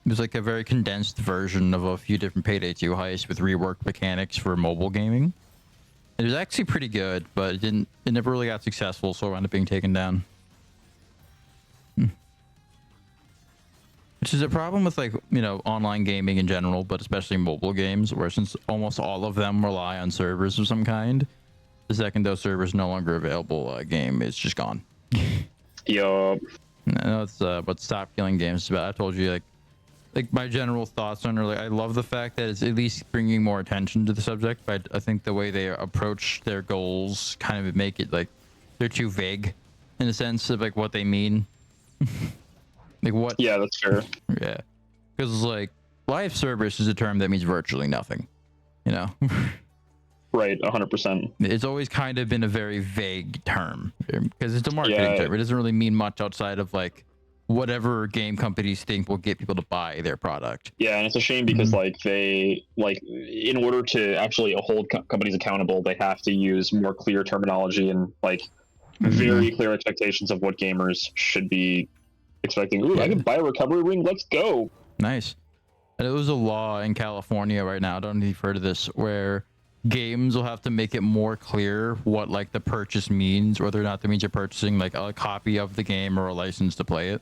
It was like a very condensed version of a few different Payday 2 heists with reworked mechanics for mobile gaming. It was actually pretty good, but it never really got successful, so it wound up being taken down. Which is a problem with like, you know, online gaming in general, but especially mobile games, where since almost all of them rely on servers of some kind, the second those servers no longer available, game is just gone. Yup. I know it's what Stop Killing Games is about. I told you like my general thoughts on it. Like, I love the fact that it's at least bringing more attention to the subject, but I think the way they approach their goals kind of make it like they're too vague in a sense of like what they mean. Like what? Yeah, that's fair. Yeah, because like live service is a term that means virtually nothing, you know. Right, 100%. It's always kind of been a very vague term because it's a marketing term. It doesn't really mean much outside of like whatever game companies think will get people to buy their product. Yeah, and it's a shame because like they in order to actually hold companies accountable, they have to use more clear terminology and like very clear expectations of what gamers should be expecting. Ooh, I can buy a recovery ring. Let's go. Nice. And it was a law in California right now. I don't know if you've heard of this, where games will have to make it more clear what like the purchase means, whether or not that means you're purchasing like a copy of the game or a license to play it.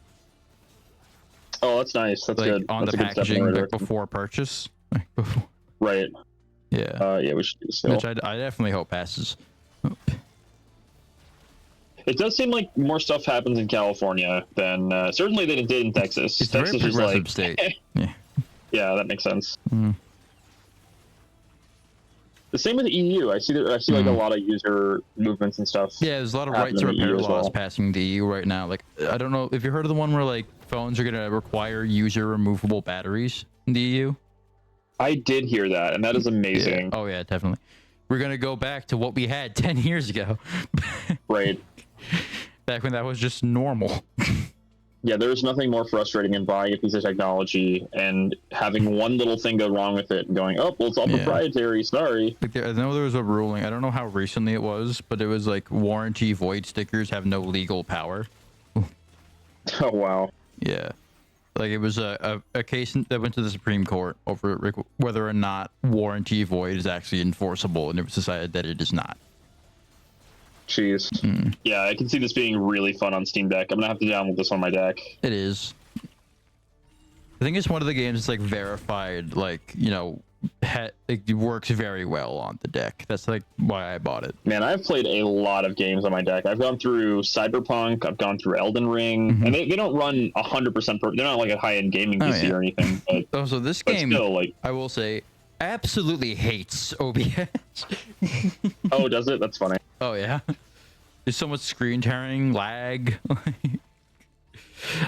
Oh, that's nice. That's like good. on That's the a good step in the packaging right like direction. before purchase. Like, before. Right. Yeah. Yeah, we should do still. Which I definitely hope passes. It does seem like more stuff happens in California than certainly than it did in Texas. It's a very Texas is progressive like, state. Yeah. yeah, that makes sense. Mm. The same with the EU. I see like a lot of user movements and stuff. Yeah, there's a lot of right happening to in the repair EU as laws well. passing the EU right now. Like, I don't know if you heard of the one where like phones are gonna require user removable batteries in the EU. I did hear that, and that is amazing. Yeah. Oh yeah, definitely. We're gonna go back to what we had 10 years ago. Right. Back when that was just normal. Yeah, there's nothing more frustrating than buying a piece of technology and having one little thing go wrong with it and going, oh, well, it's all proprietary. Sorry. Like I know there was a ruling. I don't know how recently it was, but it was like warranty void stickers have no legal power. Oh, wow. Yeah. Like it was a case that went to the Supreme Court over whether or not warranty void is actually enforceable, and it was decided that it is not. Jeez. Yeah, I can see this being really fun on Steam Deck. I'm gonna have to download this on my deck. It is. I think it's one of the games that's like verified, like, you know, it works very well on the deck. That's like why I bought it. Man, I've played a lot of games on my deck. I've gone through Cyberpunk, I've gone through Elden Ring, and they don't run 100% they're not like a high-end gaming PC or anything. But, so this game, still, like, I will say, absolutely hates OBS. Oh, does it? That's funny. Oh yeah. There's so much screen tearing, lag.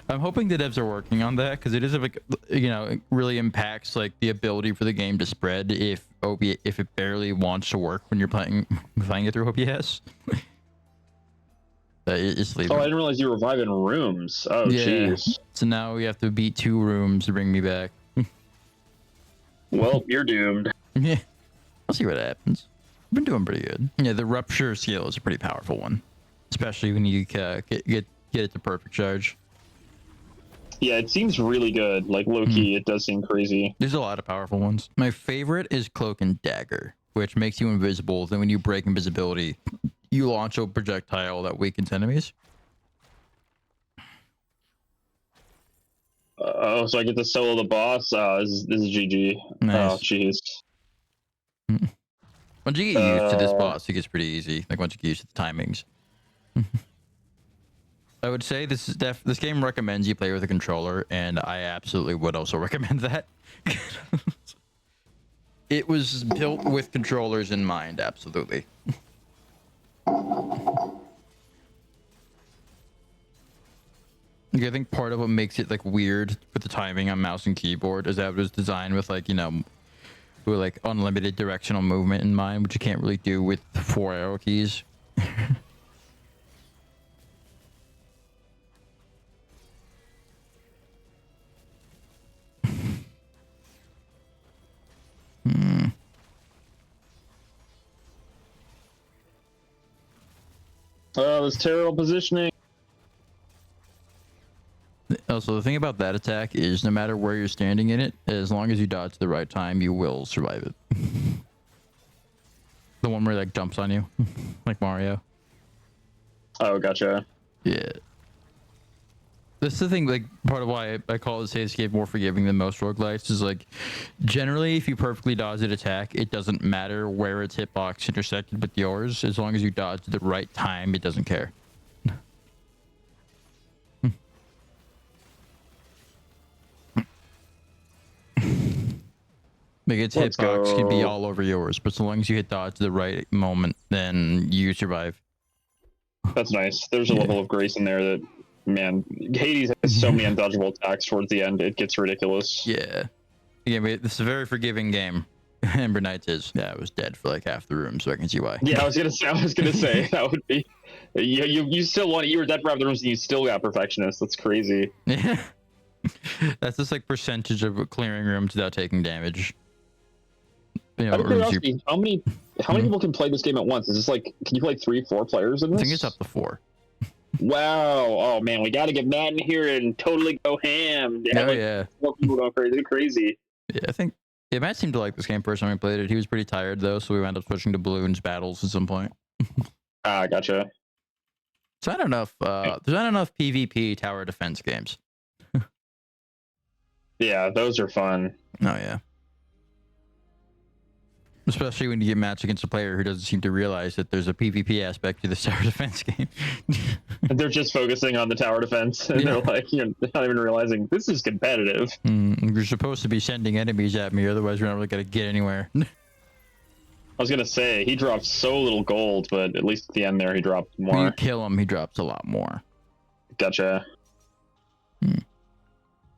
I'm hoping the devs are working on that, because it is like, you know, it really impacts like the ability for the game to spread if it barely wants to work when you're playing it through OBS. It's leaving. Oh, I didn't realize you were reviving rooms. Oh, jeez. So now we have to beat 2 rooms to bring me back. Well, you're doomed. Yeah, I'll see what happens. I've been doing pretty good. Yeah, the rupture skill is a pretty powerful one, especially when you get it to perfect charge. Yeah, it seems really good. Like, low-key, it does seem crazy. There's a lot of powerful ones. My favorite is Cloak and Dagger, which makes you invisible. Then when you break invisibility, you launch a projectile that weakens enemies. Oh, so I get to solo the boss? This is GG. Nice. Oh, jeez. Once you get used to this boss, it gets pretty easy. Like, once you get used to the timings. I would say this game recommends you play with a controller, and I absolutely would also recommend that. It was built with controllers in mind, absolutely. I think part of what makes it like weird with the timing on mouse and keyboard is that it was designed with like, you know, with like unlimited directional movement in mind, which you can't really do with 4 arrow keys. Oh, this terrible positioning. Also, the thing about that attack is no matter where you're standing in it, as long as you dodge at the right time, you will survive it. The one where it like jumps on you, like Mario. Oh, gotcha. Yeah. That's the thing, like, part of why I call this escape more forgiving than most roguelites is, like, generally, if you perfectly dodge an attack, it doesn't matter where its hitbox intersected with yours. As long as you dodge at the right time, it doesn't care. Like, its hitbox can be all over yours, but so long as you hit dodge at the right moment, then you survive. That's nice. There's a level of grace in there that, man, Hades has so many undodgeable attacks towards the end. It gets ridiculous. Yeah. Again, this is a very forgiving game. Ember Knights is. Yeah, I was dead for like half the room, so I can see why. Yeah, I was gonna say that would be. You still want. You were dead for half the rooms, and you still got perfectionist. That's crazy. Yeah. That's just like percentage of clearing rooms without taking damage. You know, how many people can play this game at once? Is this like, can you play 3-4 players in this? I think it's up to 4. Wow. Oh man, we got to get Matt in here and totally go ham. Oh yeah. 4 people going crazy. Yeah, I think Yeah, Matt seemed to like this game first time we played it. He was pretty tired though, so we wound up switching to balloons battles at some point. Ah, gotcha. There's not enough. There's not enough PvP tower defense games. Yeah, those are fun. Oh yeah. Especially when you get matched against a player who doesn't seem to realize that there's a PvP aspect to this tower defense game. They're just focusing on the tower defense, and they're like, you're not even realizing this is competitive. You're supposed to be sending enemies at me, otherwise we're not really gonna get anywhere. I was gonna say he dropped so little gold, but at least at the end there he dropped more. When you kill him, he drops a lot more. Gotcha.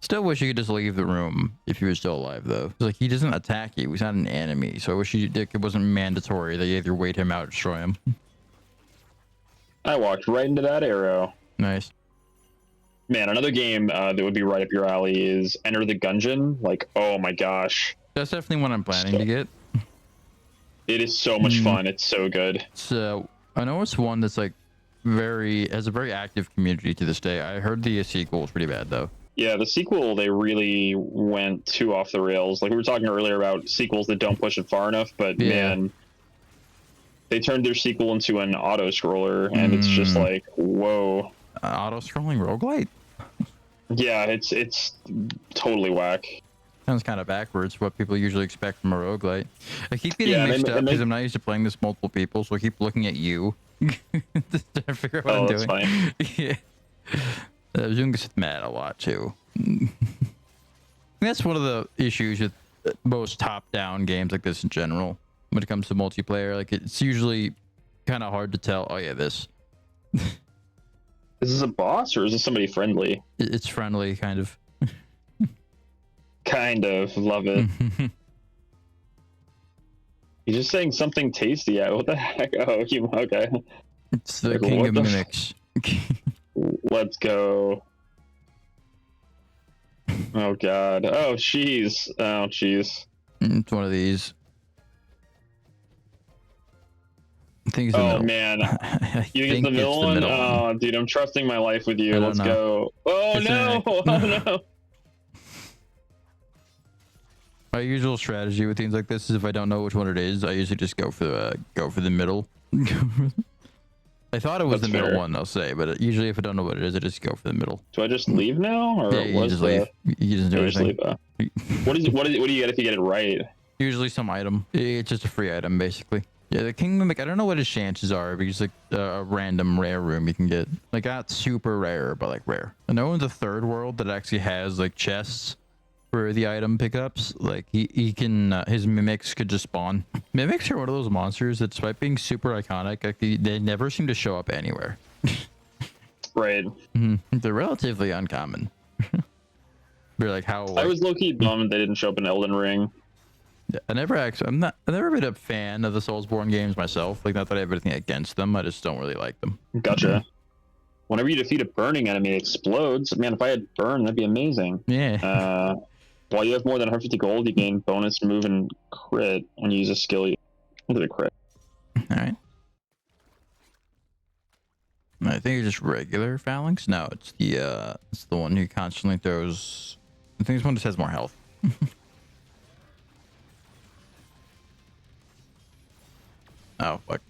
Still wish you could just leave the room if he was still alive, though. Like, he doesn't attack you. He's not an enemy. So I wish it wasn't mandatory that you either wait him out or destroy him. I walked right into that arrow. Nice. Man, another game that would be right up your alley is Enter the Gungeon. Like, oh my gosh. That's definitely one I'm planning to get. It is so much fun. It's so good. So, I know it's one that's, like, has a very active community to this day. I heard the sequel was pretty bad, though. Yeah, the sequel, they really went too off the rails. Like we were talking earlier about sequels that don't push it far enough, but man, they turned their sequel into an auto-scroller, and it's just like, whoa. Auto-scrolling roguelite? Yeah, it's totally whack. Sounds kind of backwards, what people usually expect from a roguelite. I keep getting mixed up because I'm not used to playing this multiple people, so I keep looking at you to figure out what I'm doing. Fine. Yeah. I was doing this with Matt a lot too. That's one of the issues with most top-down games like this in general. When it comes to multiplayer, like it's usually kind of hard to tell. Oh yeah, this. Is this a boss or is this somebody friendly? It's friendly, kind of. Kind of. Love it. You're just saying something tasty. Yeah, what the heck? Oh, okay. It's the king of mimics. Let's go. Oh god. Oh jeez. Oh jeez. It's one of these. Oh man. You get the middle one? Oh dude, I'm trusting my life with you. Let's go. Oh no! Oh no! My usual strategy with things like this is if I don't know which one it is, I usually just go for the middle. I thought it was the middle one, I'll say, but usually if I don't know what it is, I just go for the middle. Do I just leave now, or yeah, you just leave? You just do anything. What do you get if you get it right? Usually some item. It's just a free item, basically. Yeah, the King Mimic, I don't know what his chances are, because like a random rare room you can get. Like not super rare, but like rare. I know in the third world that actually has like chests for the item pickups. Like he can his mimics could just spawn. Mimics are one of those monsters that, despite being super iconic, like, they never seem to show up anywhere. Right. They're relatively uncommon. They're like how I was low-key bummed they didn't show up in Elden Ring. Yeah, I've never been a fan of the Soulsborne games myself. Like, not that I have anything against them, I just don't really like them. Gotcha. Whenever you defeat a burning enemy, it explodes. Man, if I had burn, that'd be amazing. Yeah. While you have more than 150 gold, you gain bonus move and crit when you use a skill. Look at the crit. All right. I think it's just regular phalanx. No, it's the one who constantly throws. I think this one just has more health. Oh fuck.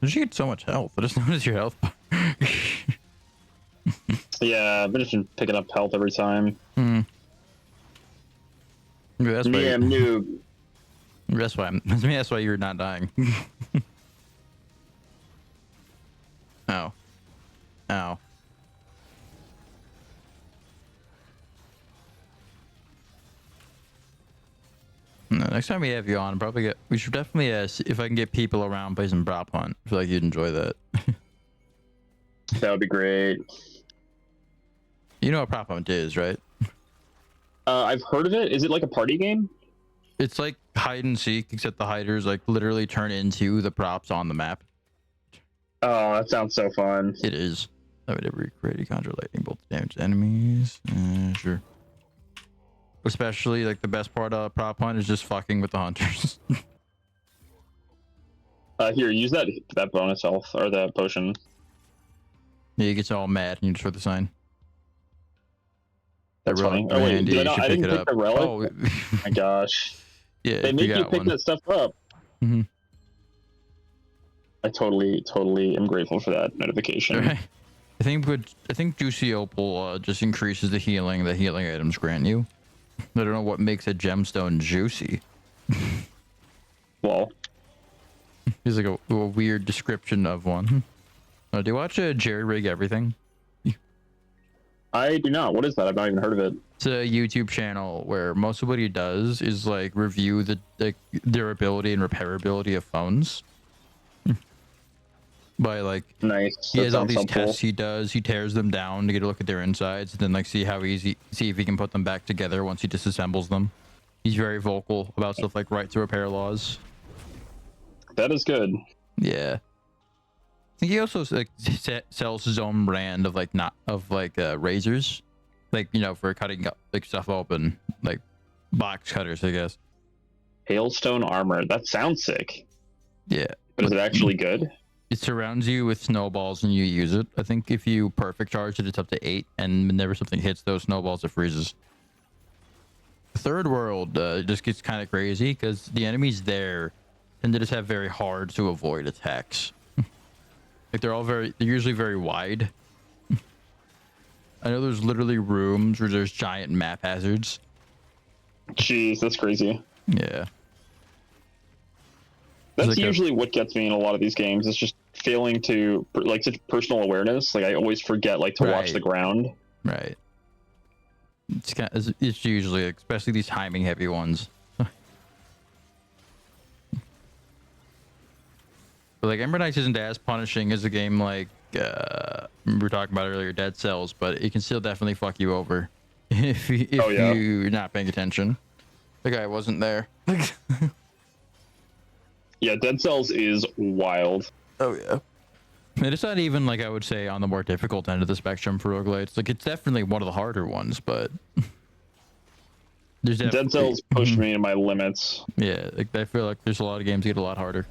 Did you get so much health? I just noticed your health. Yeah, I've been picking up health every time. Maybe that's why I'm noob. That's why you're not dying. Ow. Ow. No, next time we have you on, we should definitely see if I can get people around play some prop hunt. I feel like you'd enjoy that. That would be great. You know what prop hunt is, right? I've heard of it. Is it like a party game? It's like hide and seek, except the hiders like literally turn into the props on the map. Oh, that sounds so fun. It is. I would ever create a conjure lightning bolt to damage enemies. Sure. Especially like the best part of prop hunt is just fucking with the hunters. Here, use that bonus health or the potion. Yeah, he gets all mad and you just throw the sign. That's funny. Oh wait, did I you not? should I pick didn't it pick up. the relic. Oh, Oh my gosh! yeah, They make you pick one. that stuff up. Mm-hmm. I totally am grateful for that notification. Right. I think Juicy Opal just increases the healing items grant you. I don't know what makes a gemstone juicy. Well, It's like a weird description of one. Do you watch Jerry Rig Everything? I do not. What is that? I've not even heard of it. It's a YouTube channel where most of what he does is like review the durability and repairability of phones. By like, Nice. he That has all sounds these helpful. tests he does. He tears them down to get a look at their insides, and then like see if he can put them back together once he disassembles them. He's very vocal about stuff like right to repair laws. That is good. Yeah. I think he also like sells his own brand of like razors, like, you know, for cutting up like stuff open, like box cutters, I guess. Hailstone armor. That sounds sick. Yeah. But is it actually good? It surrounds you with snowballs and you use it. I think if you perfect charge it, it's up to 8, and whenever something hits those snowballs, it freezes. The third world just gets kind of crazy because the enemies there tend to just have very hard to avoid attacks. Like they're usually very wide. I know there's literally rooms where there's giant map hazards. Jeez, that's crazy. Yeah. That's like usually what gets me in a lot of these games. It's just failing to like such personal awareness. Like I always forget like to watch the ground. Right. It's usually, especially these timing heavy ones. But like Ember Knights isn't as punishing as a game like we were talking about earlier, Dead Cells, but it can still definitely fuck you over if you're not paying attention. The guy wasn't there. Yeah, Dead Cells is wild. Oh yeah. And it's not even like I would say on the more difficult end of the spectrum for roguelites. Like it's definitely one of the harder ones, but there's Dead Cells pushed me to my limits. Yeah, like I feel like there's a lot of games that get a lot harder.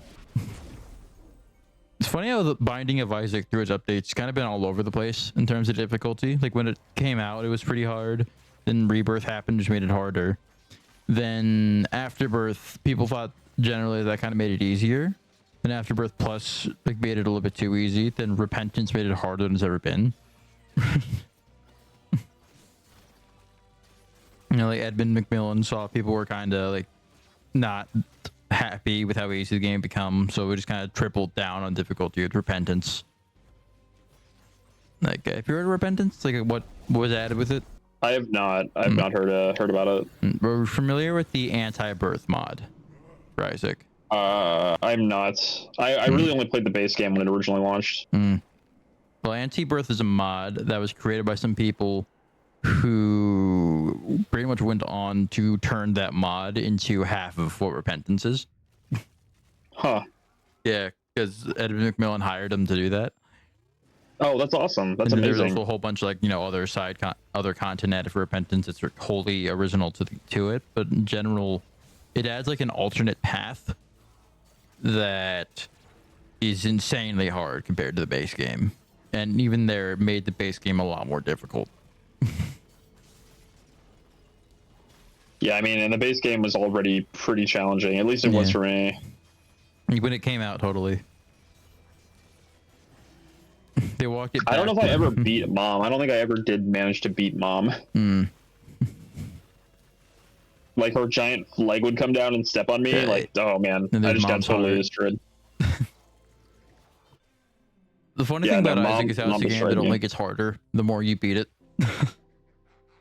It's funny how the Binding of Isaac through its updates kind of been all over the place in terms of difficulty. Like when it came out, it was pretty hard. Then Rebirth happened, which made it harder. Then Afterbirth, people thought generally that kind of made it easier. Then Afterbirth Plus like made it a little bit too easy. Then Repentance made it harder than it's ever been. You know, like Edmund McMillan saw people were kind of like not happy with how easy the game become, so we just kind of tripled down on difficulty with Repentance. Like, if you heard of Repentance, like what was added with it? I have not. I've not heard about it. We're familiar with the anti-birth mod for Isaac. I'm not. I really only played the base game when it originally launched. Well, anti-birth is a mod that was created by some people who pretty much went on to turn that mod into half of what Repentance is. Huh. Yeah, because Edmund McMillan hired them to do that. Oh, that's awesome. That's amazing. There's also a whole bunch of like, you know, other content added for Repentance. It's wholly original to it, but in general, it adds like an alternate path that is insanely hard compared to the base game, and even there, it made the base game a lot more difficult. Yeah, I mean, and the base game was already pretty challenging. At least it was for me. When it came out, totally. They walked it back. I don't know if I ever beat Mom. I don't think I ever did manage to beat Mom. Like her giant leg would come down and step on me. Like, oh man, I just got totally destroyed. The funny thing about Isaac is how it's a game that only gets harder the more you beat it.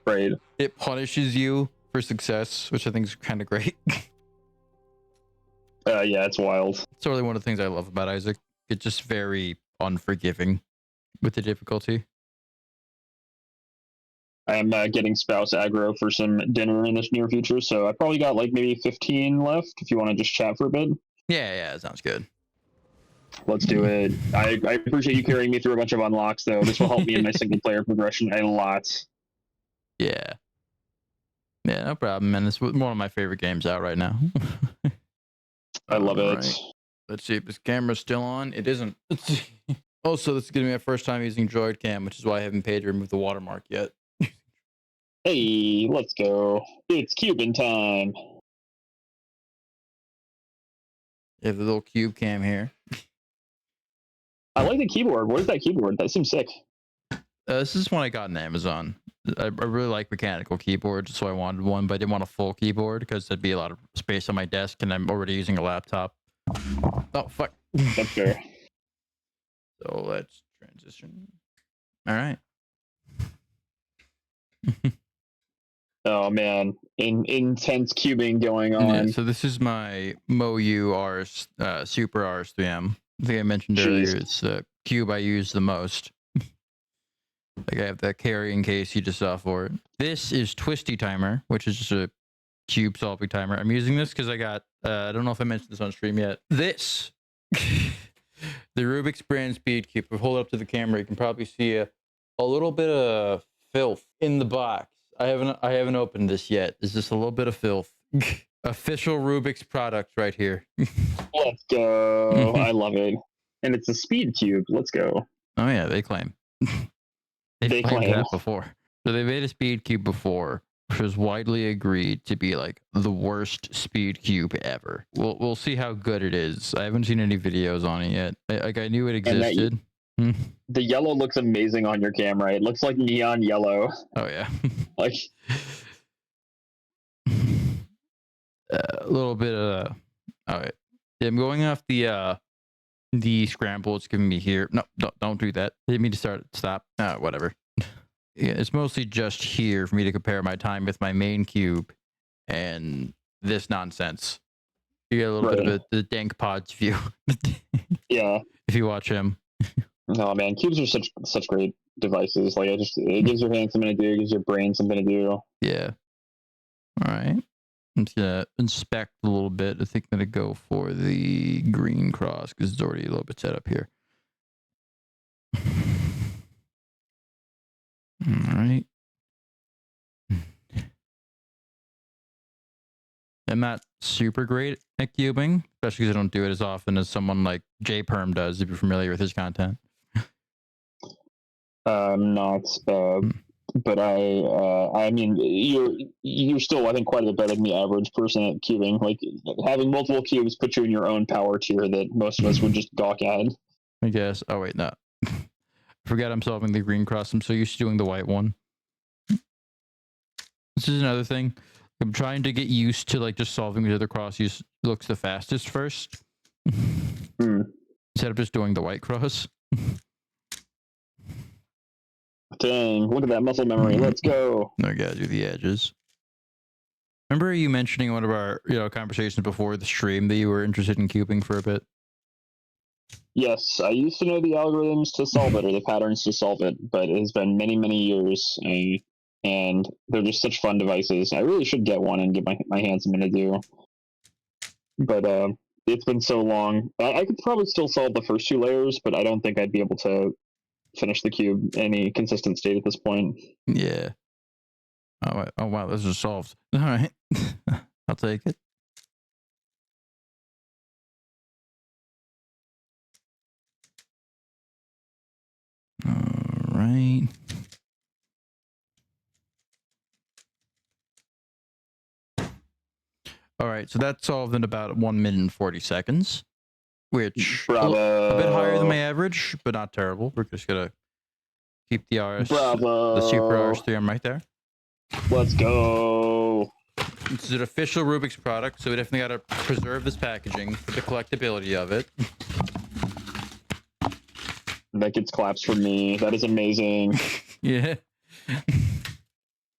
Right. It punishes you for success, which I think is kind of great. Yeah, it's wild. It's really one of the things I love about Isaac. It's just very unforgiving with the difficulty. I am getting spouse aggro for some dinner in this near future, so I probably got like maybe 15 left if you want to just chat for a bit. Yeah, that sounds good. Let's do it. I appreciate you carrying me through a bunch of unlocks, though. This will help me in my single player progression a lot. Yeah, no problem, man. It's one of my favorite games out right now. I love it. Let's see if this camera's still on. It isn't. Also, this is gonna be my first time using Droid Cam, which is why I haven't paid to remove the watermark yet. Hey, let's go. It's Cuban time. You have the little cube cam here. I like the keyboard. What is that keyboard? That seems sick. This is one I got on Amazon. I really like mechanical keyboards, so I wanted one, but I didn't want a full keyboard because there'd be a lot of space on my desk, and I'm already using a laptop. Oh, fuck. That's fair. So let's transition. All right. Oh man, intense cubing going on. Yeah, so this is my MoU RS Super RS3M. I think I mentioned earlier it's the cube I use the most. Like I have the carrying case you just saw for it. This is Twisty Timer, which is just a cube solving timer. I'm using this because I got I don't know if I mentioned this on stream yet. This the Rubik's brand speed cube. If we hold it up to the camera, you can probably see a little bit of filth in the box. I haven't opened this yet. It's just a little bit of filth. Official Rubik's product right here. Let's go. I love it. And it's a speed cube. Let's go. Oh yeah, they claim. They've claimed that before. So they made a speed cube before, which was widely agreed to be like the worst speed cube ever. We'll see how good it is. I haven't seen any videos on it yet. I knew it existed. The yellow looks amazing on your camera. It looks like neon yellow. Oh yeah. Like a little bit of all right. Yeah, I'm going off the scramble it's giving me here. No, don't do that. I didn't mean to stop. Whatever. Yeah, it's mostly just here for me to compare my time with my main cube and this nonsense. You get a little bit of the Dank Pods view. Yeah. If you watch him. Oh man, cubes are such great devices. Like it gives your hand something to do, it gives your brain something to do. Yeah. All right. I'm just gonna inspect a little bit. I think I'm gonna go for the green cross because it's already a little bit set up here. All right. I'm not super great at cubing, especially because I don't do it as often as someone like J Perm does, if you're familiar with his content. Not, but I mean, you're still, I think, quite a bit better than the average person at cubing. Like having multiple cubes puts you in your own power tier that most of us would just gawk at. I guess. Oh wait, no. Forget I'm solving the green cross. I'm so used to doing the white one. This is another thing. I'm trying to get used to like just solving the other cross looks the fastest first. Instead of just doing the white cross. Dang, look at that muscle memory. Let's go. I gotta do the edges. Remember you mentioning one of our conversations before the stream that you were interested in cubing for a bit? Yes, I used to know the algorithms to solve it or the patterns to solve it, but it has been many, many years, and they're just such fun devices. I really should get one and get my hands something to do. But it's been so long. I could probably still solve the first two layers, but I don't think I'd be able to finish the cube in any consistent state at this point. Yeah. Oh wow, this is solved. All right. I'll take it. All right. All right, so that's solved in about 1 minute and 40 seconds, which Bravo. a bit higher than my average, but not terrible. We're just gonna keep the the Super RS3M right there. Let's go. This is an official Rubik's product, so we definitely got to preserve this packaging for the collectability of it. That gets claps from me. That is amazing. Yeah.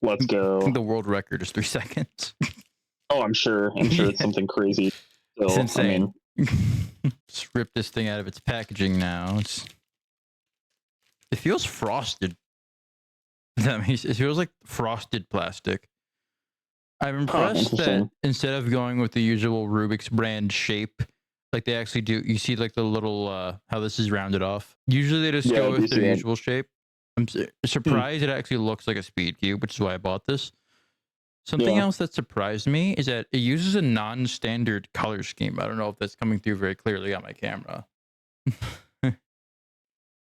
Let's go. The world record is 3 seconds. Oh, I'm sure. It's something crazy. Still, it's insane. Just rip this thing out of its packaging now. It feels frosted. That means it feels like frosted plastic. I'm impressed that instead of going with the usual Rubik's brand shape, like they actually do, you see like the little, how this is rounded off. Usually they just go with their usual shape. I'm surprised it actually looks like a speed cube, which is why I bought this. Something Yeah. else that surprised me is that it uses a non-standard color scheme. I don't know if that's coming through very clearly on my camera.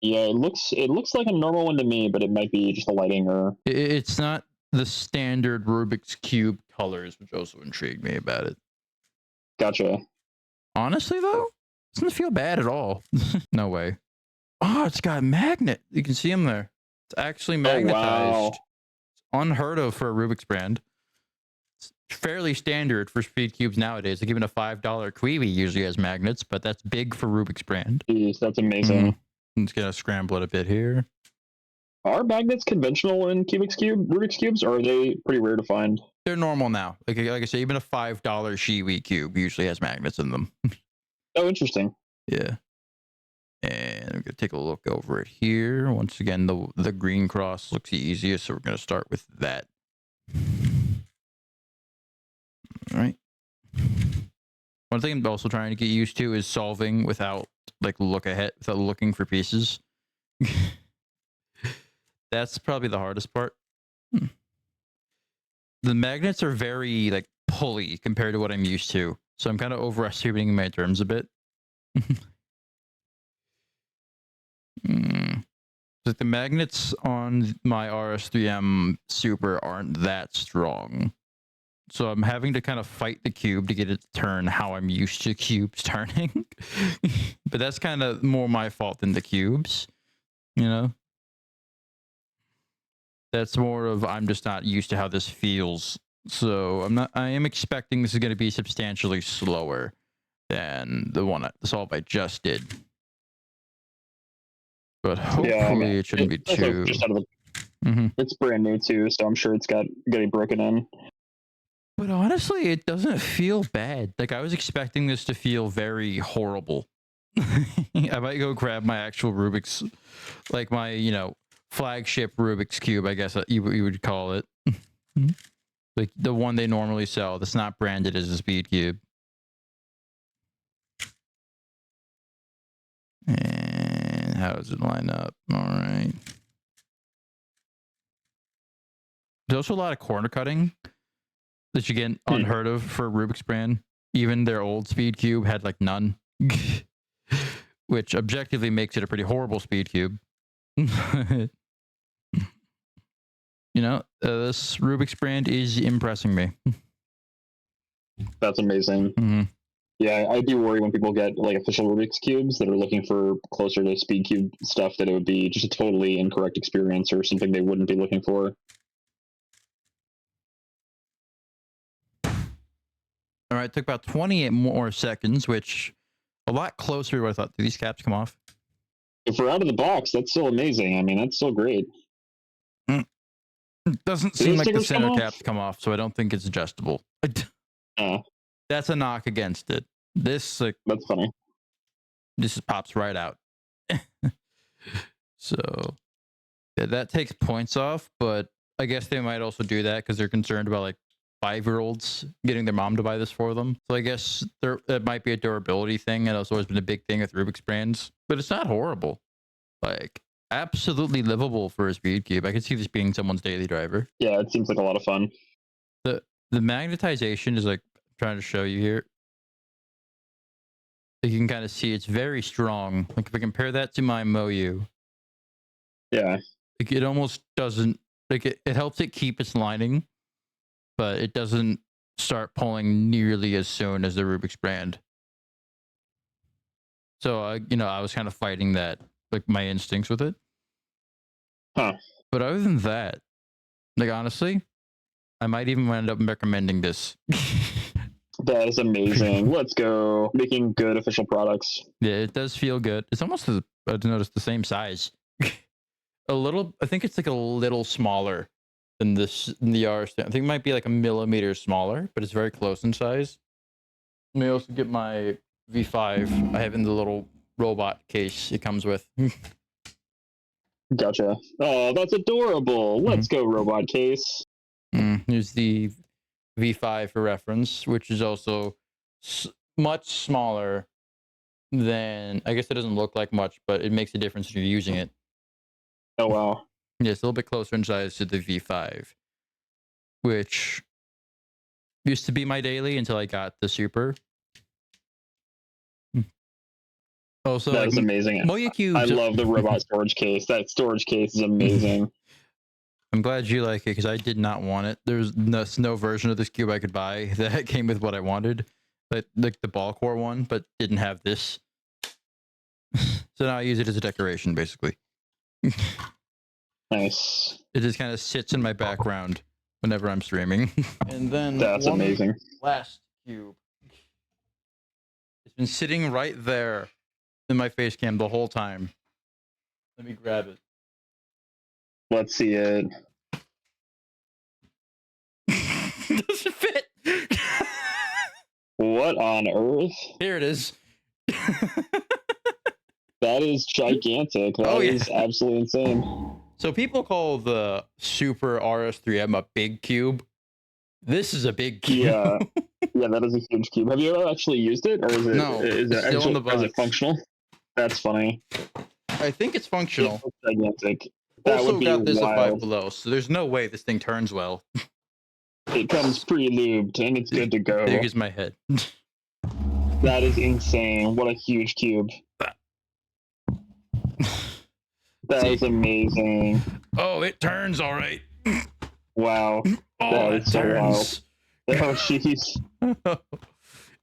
Yeah, it looks like a normal one to me, but it might be just a lighting or It's not the standard Rubik's Cube colors, which also intrigued me about it. gotcha. Honestly, though, it doesn't feel bad at all. No way. Oh, it's got a magnet. You can see them there. It's actually Oh magnetized. wow. Unheard of for a Rubik's brand. It's fairly standard for speed cubes nowadays. Like even a $5 Quibi usually has magnets, but that's big for Rubik's brand. Jeez, that's amazing. I'm just gonna scramble it a bit here. Are magnets conventional in Rubik's cubes, or are they pretty rare to find? They're normal now. Like I say, even a $5 Shiwi cube usually has magnets in them. Oh, interesting. Yeah. And we're gonna take a look over it here. Once again, the green cross looks the easiest, so we're gonna start with that. All right. One thing I'm also trying to get used to is solving without without looking for pieces. That's probably the hardest part. The magnets are very like pulley compared to what I'm used to, so I'm kind of overestimating my terms a bit. Like the magnets on my RS3M Super aren't that strong. So I'm having to kind of fight the cube to get it to turn how I'm used to cubes turning. But that's kind of more my fault than the cubes, you know? That's more of I'm just not used to how this feels. So I am expecting this is going to be substantially slower than the solve I just did. But hopefully Yeah, I mean, it shouldn't be also too... just out of the, it's brand new too, so I'm sure it's getting broken in. But honestly, it doesn't feel bad. Like I was expecting this to feel very horrible. I might go grab my actual Rubik's, like my, flagship Rubik's Cube, I guess you would call it. Like the one they normally sell that's not branded as a Speed Cube. And how does it line up? All right. There's also a lot of corner cutting that you get unheard of for a Rubik's brand. Even their old Speed Cube had like none, which objectively makes it a pretty horrible Speed Cube. This Rubik's brand is impressing me. That's amazing. Yeah, I do worry when people get like official Rubik's cubes that are looking for closer to Speed Cube stuff that it would be just a totally incorrect experience or something they wouldn't be looking for. All right, it took about 28 more seconds, which a lot closer to what I thought. Did these caps come off? If we're out of the box, that's still amazing. I mean, that's still great. It doesn't seem like the center caps come off, so I don't think it's adjustable. That's a knock against it. That's funny. This pops right out. So that takes points off, but I guess they might also do that because they're concerned about like 5-year-olds getting their mom to buy this for them. So I guess that might be a durability thing, and it's always been a big thing with Rubik's brands. But it's not horrible. Like absolutely livable for a Speed Cube. I could see this being someone's daily driver. Yeah, it seems like a lot of fun. The magnetization is like I'm trying to show you here. You can kind of see it's very strong. Like if I compare that to my Moyu, yeah, like it almost doesn't like it helps it keep its lining, but it doesn't start pulling nearly as soon as the Rubik's brand. So I was kind of fighting that, like my instincts with it. But other than that, like honestly, I might even end up recommending this. That is amazing. Let's go. Making good official products. Yeah, it does feel good. It's almost I've noticed the same size. I think it's like a little smaller than the RS. I think it might be like a millimeter smaller, but it's very close in size. Let me also get my V5. I have in the little robot case it comes with. Gotcha. Oh, that's adorable. Let's go, robot case. Here's the V5 for reference, which is also much smaller than, I guess it doesn't look like much, but it makes a difference if you're using it. Oh, wow. Yeah, it's a little bit closer in size to the V5, which Used to be my daily until I got the super. Also, That like, is amazing. Moya cubes. I love the robot storage case. That storage case is amazing. I'm glad you like it because I did not want it. There's no version of this cube I could buy that came with what I wanted, like the ball core one, but didn't have this. So now I use it as a decoration, basically. Nice. It just kind of sits in my background whenever I'm streaming. And then That's amazing. Last cube. It's been sitting right there in my face cam the whole time. Let me grab it. Let's see it. Doesn't fit. What on earth? Here it is. That is gigantic. That is absolutely insane. So people call the Super RS3M a big cube. This is a big cube. Yeah, that is a huge cube. Have you ever actually used it, or is it still in the box. Is it functional? That's funny. I think it's functional. It's gigantic. That Also would be got this wild. at 5 Below, so there's no way this thing turns well. It comes pre-lubed and it's good to go. Big as my head. That is insane. What a huge cube. That is amazing. Oh, it turns all right. Wow. Oh, that it is so turns. wild. Oh, jeez.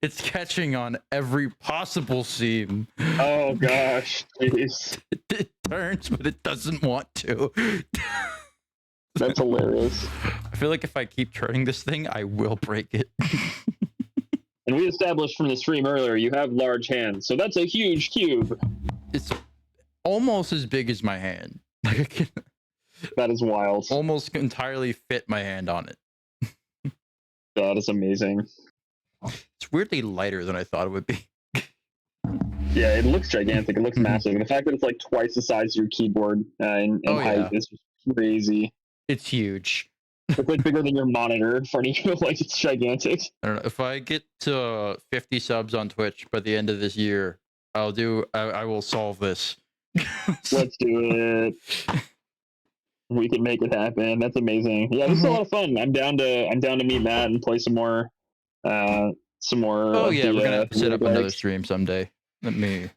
It's catching on every possible seam. Oh, gosh. Jeez. It turns, but it doesn't want to. That's hilarious. I feel like if I keep turning this thing, I will break it. And we established from the stream earlier, you have large hands, so that's a huge cube. It's almost as big as my hand. That is wild. Almost entirely fit my hand on it. That is amazing. It's weirdly lighter than I thought it would be. Yeah, it looks gigantic. It looks massive. The fact that it's like twice the size of your keyboard in height is just crazy. It's huge. It's like bigger than your monitor in front of you. Like, it's gigantic. I don't know. If I get to 50 subs on Twitch by the end of this year, I will solve this. Let's do it. We can make it happen. That's amazing. Yeah, this is a lot of fun. I'm down to meet Matt and play some more. Oh yeah, we're gonna have to set up another stream someday. That'd be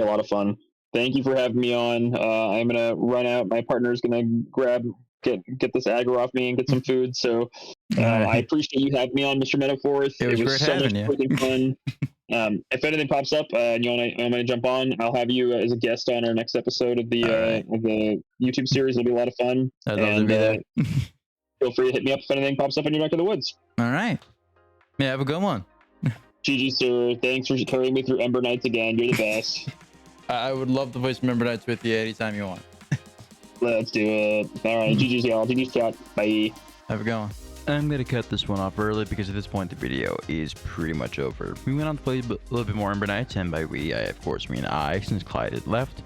a lot of fun. Thank you for having me on. I'm gonna run out. My partner's gonna get this aggro off me and get some food. So I appreciate you having me on, Mr. Metaforth. It was great so having much freaking fun. If anything pops up and you want to jump on, I'll have you as a guest on our next episode of the YouTube series. It'll be a lot of fun. I'd love to be there. Feel free to hit me up if anything pops up in your neck of the woods. All right. Yeah, have a good one. GG, sir. Thanks for carrying me through Ember Nights again. You're the best. I would love to play some Ember Nights with you anytime you want. Let's do it. All right. GG's, y'all. GG's chat. Bye. Have a good one. I'm going to cut this one off early because at this point the video is pretty much over. We went on to play a little bit more Ember Nights, and by we, I of course mean I, since Clyde had left.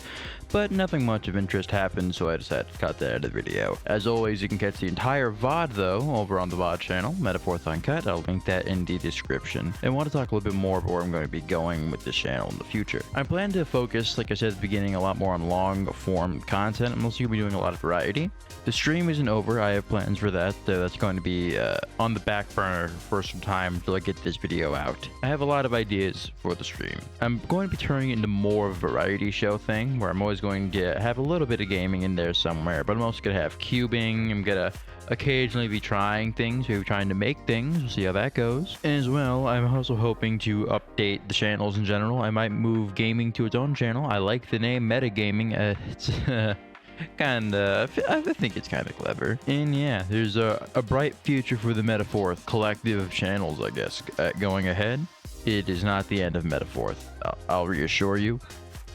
But nothing much of interest happened, so I decided to cut that out of the video. As always, you can catch the entire VOD, though, over on the VOD channel, Metaforth Uncut. I'll link that in the description. I want to talk a little bit more about where I'm going to be going with this channel in the future. I plan to focus, like I said at the beginning, a lot more on long-form content. I'm also going to be doing a lot of variety. The stream isn't over. I have plans for that. That's going to be on the back burner for some time until I get this video out. I have a lot of ideas for the stream. I'm going to be turning it into more of a variety show thing, where I'm always going to have a little bit of gaming in there somewhere, but I'm also going to have cubing. I'm going to occasionally be trying things, maybe trying to make things. We'll see how that goes. And as well, I'm also hoping to update the channels in general. I might move gaming to its own channel. I like the name Metagaming. It's I think it's kind of clever. And yeah, there's a bright future for the Metaforth collective of channels, I guess, going ahead. It is not the end of Metaforth. I'll reassure you.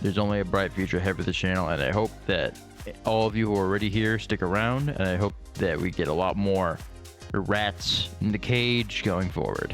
There's only a bright future ahead for the channel, and I hope that all of you who are already here stick around, and I hope that we get a lot more rats in the cage going forward.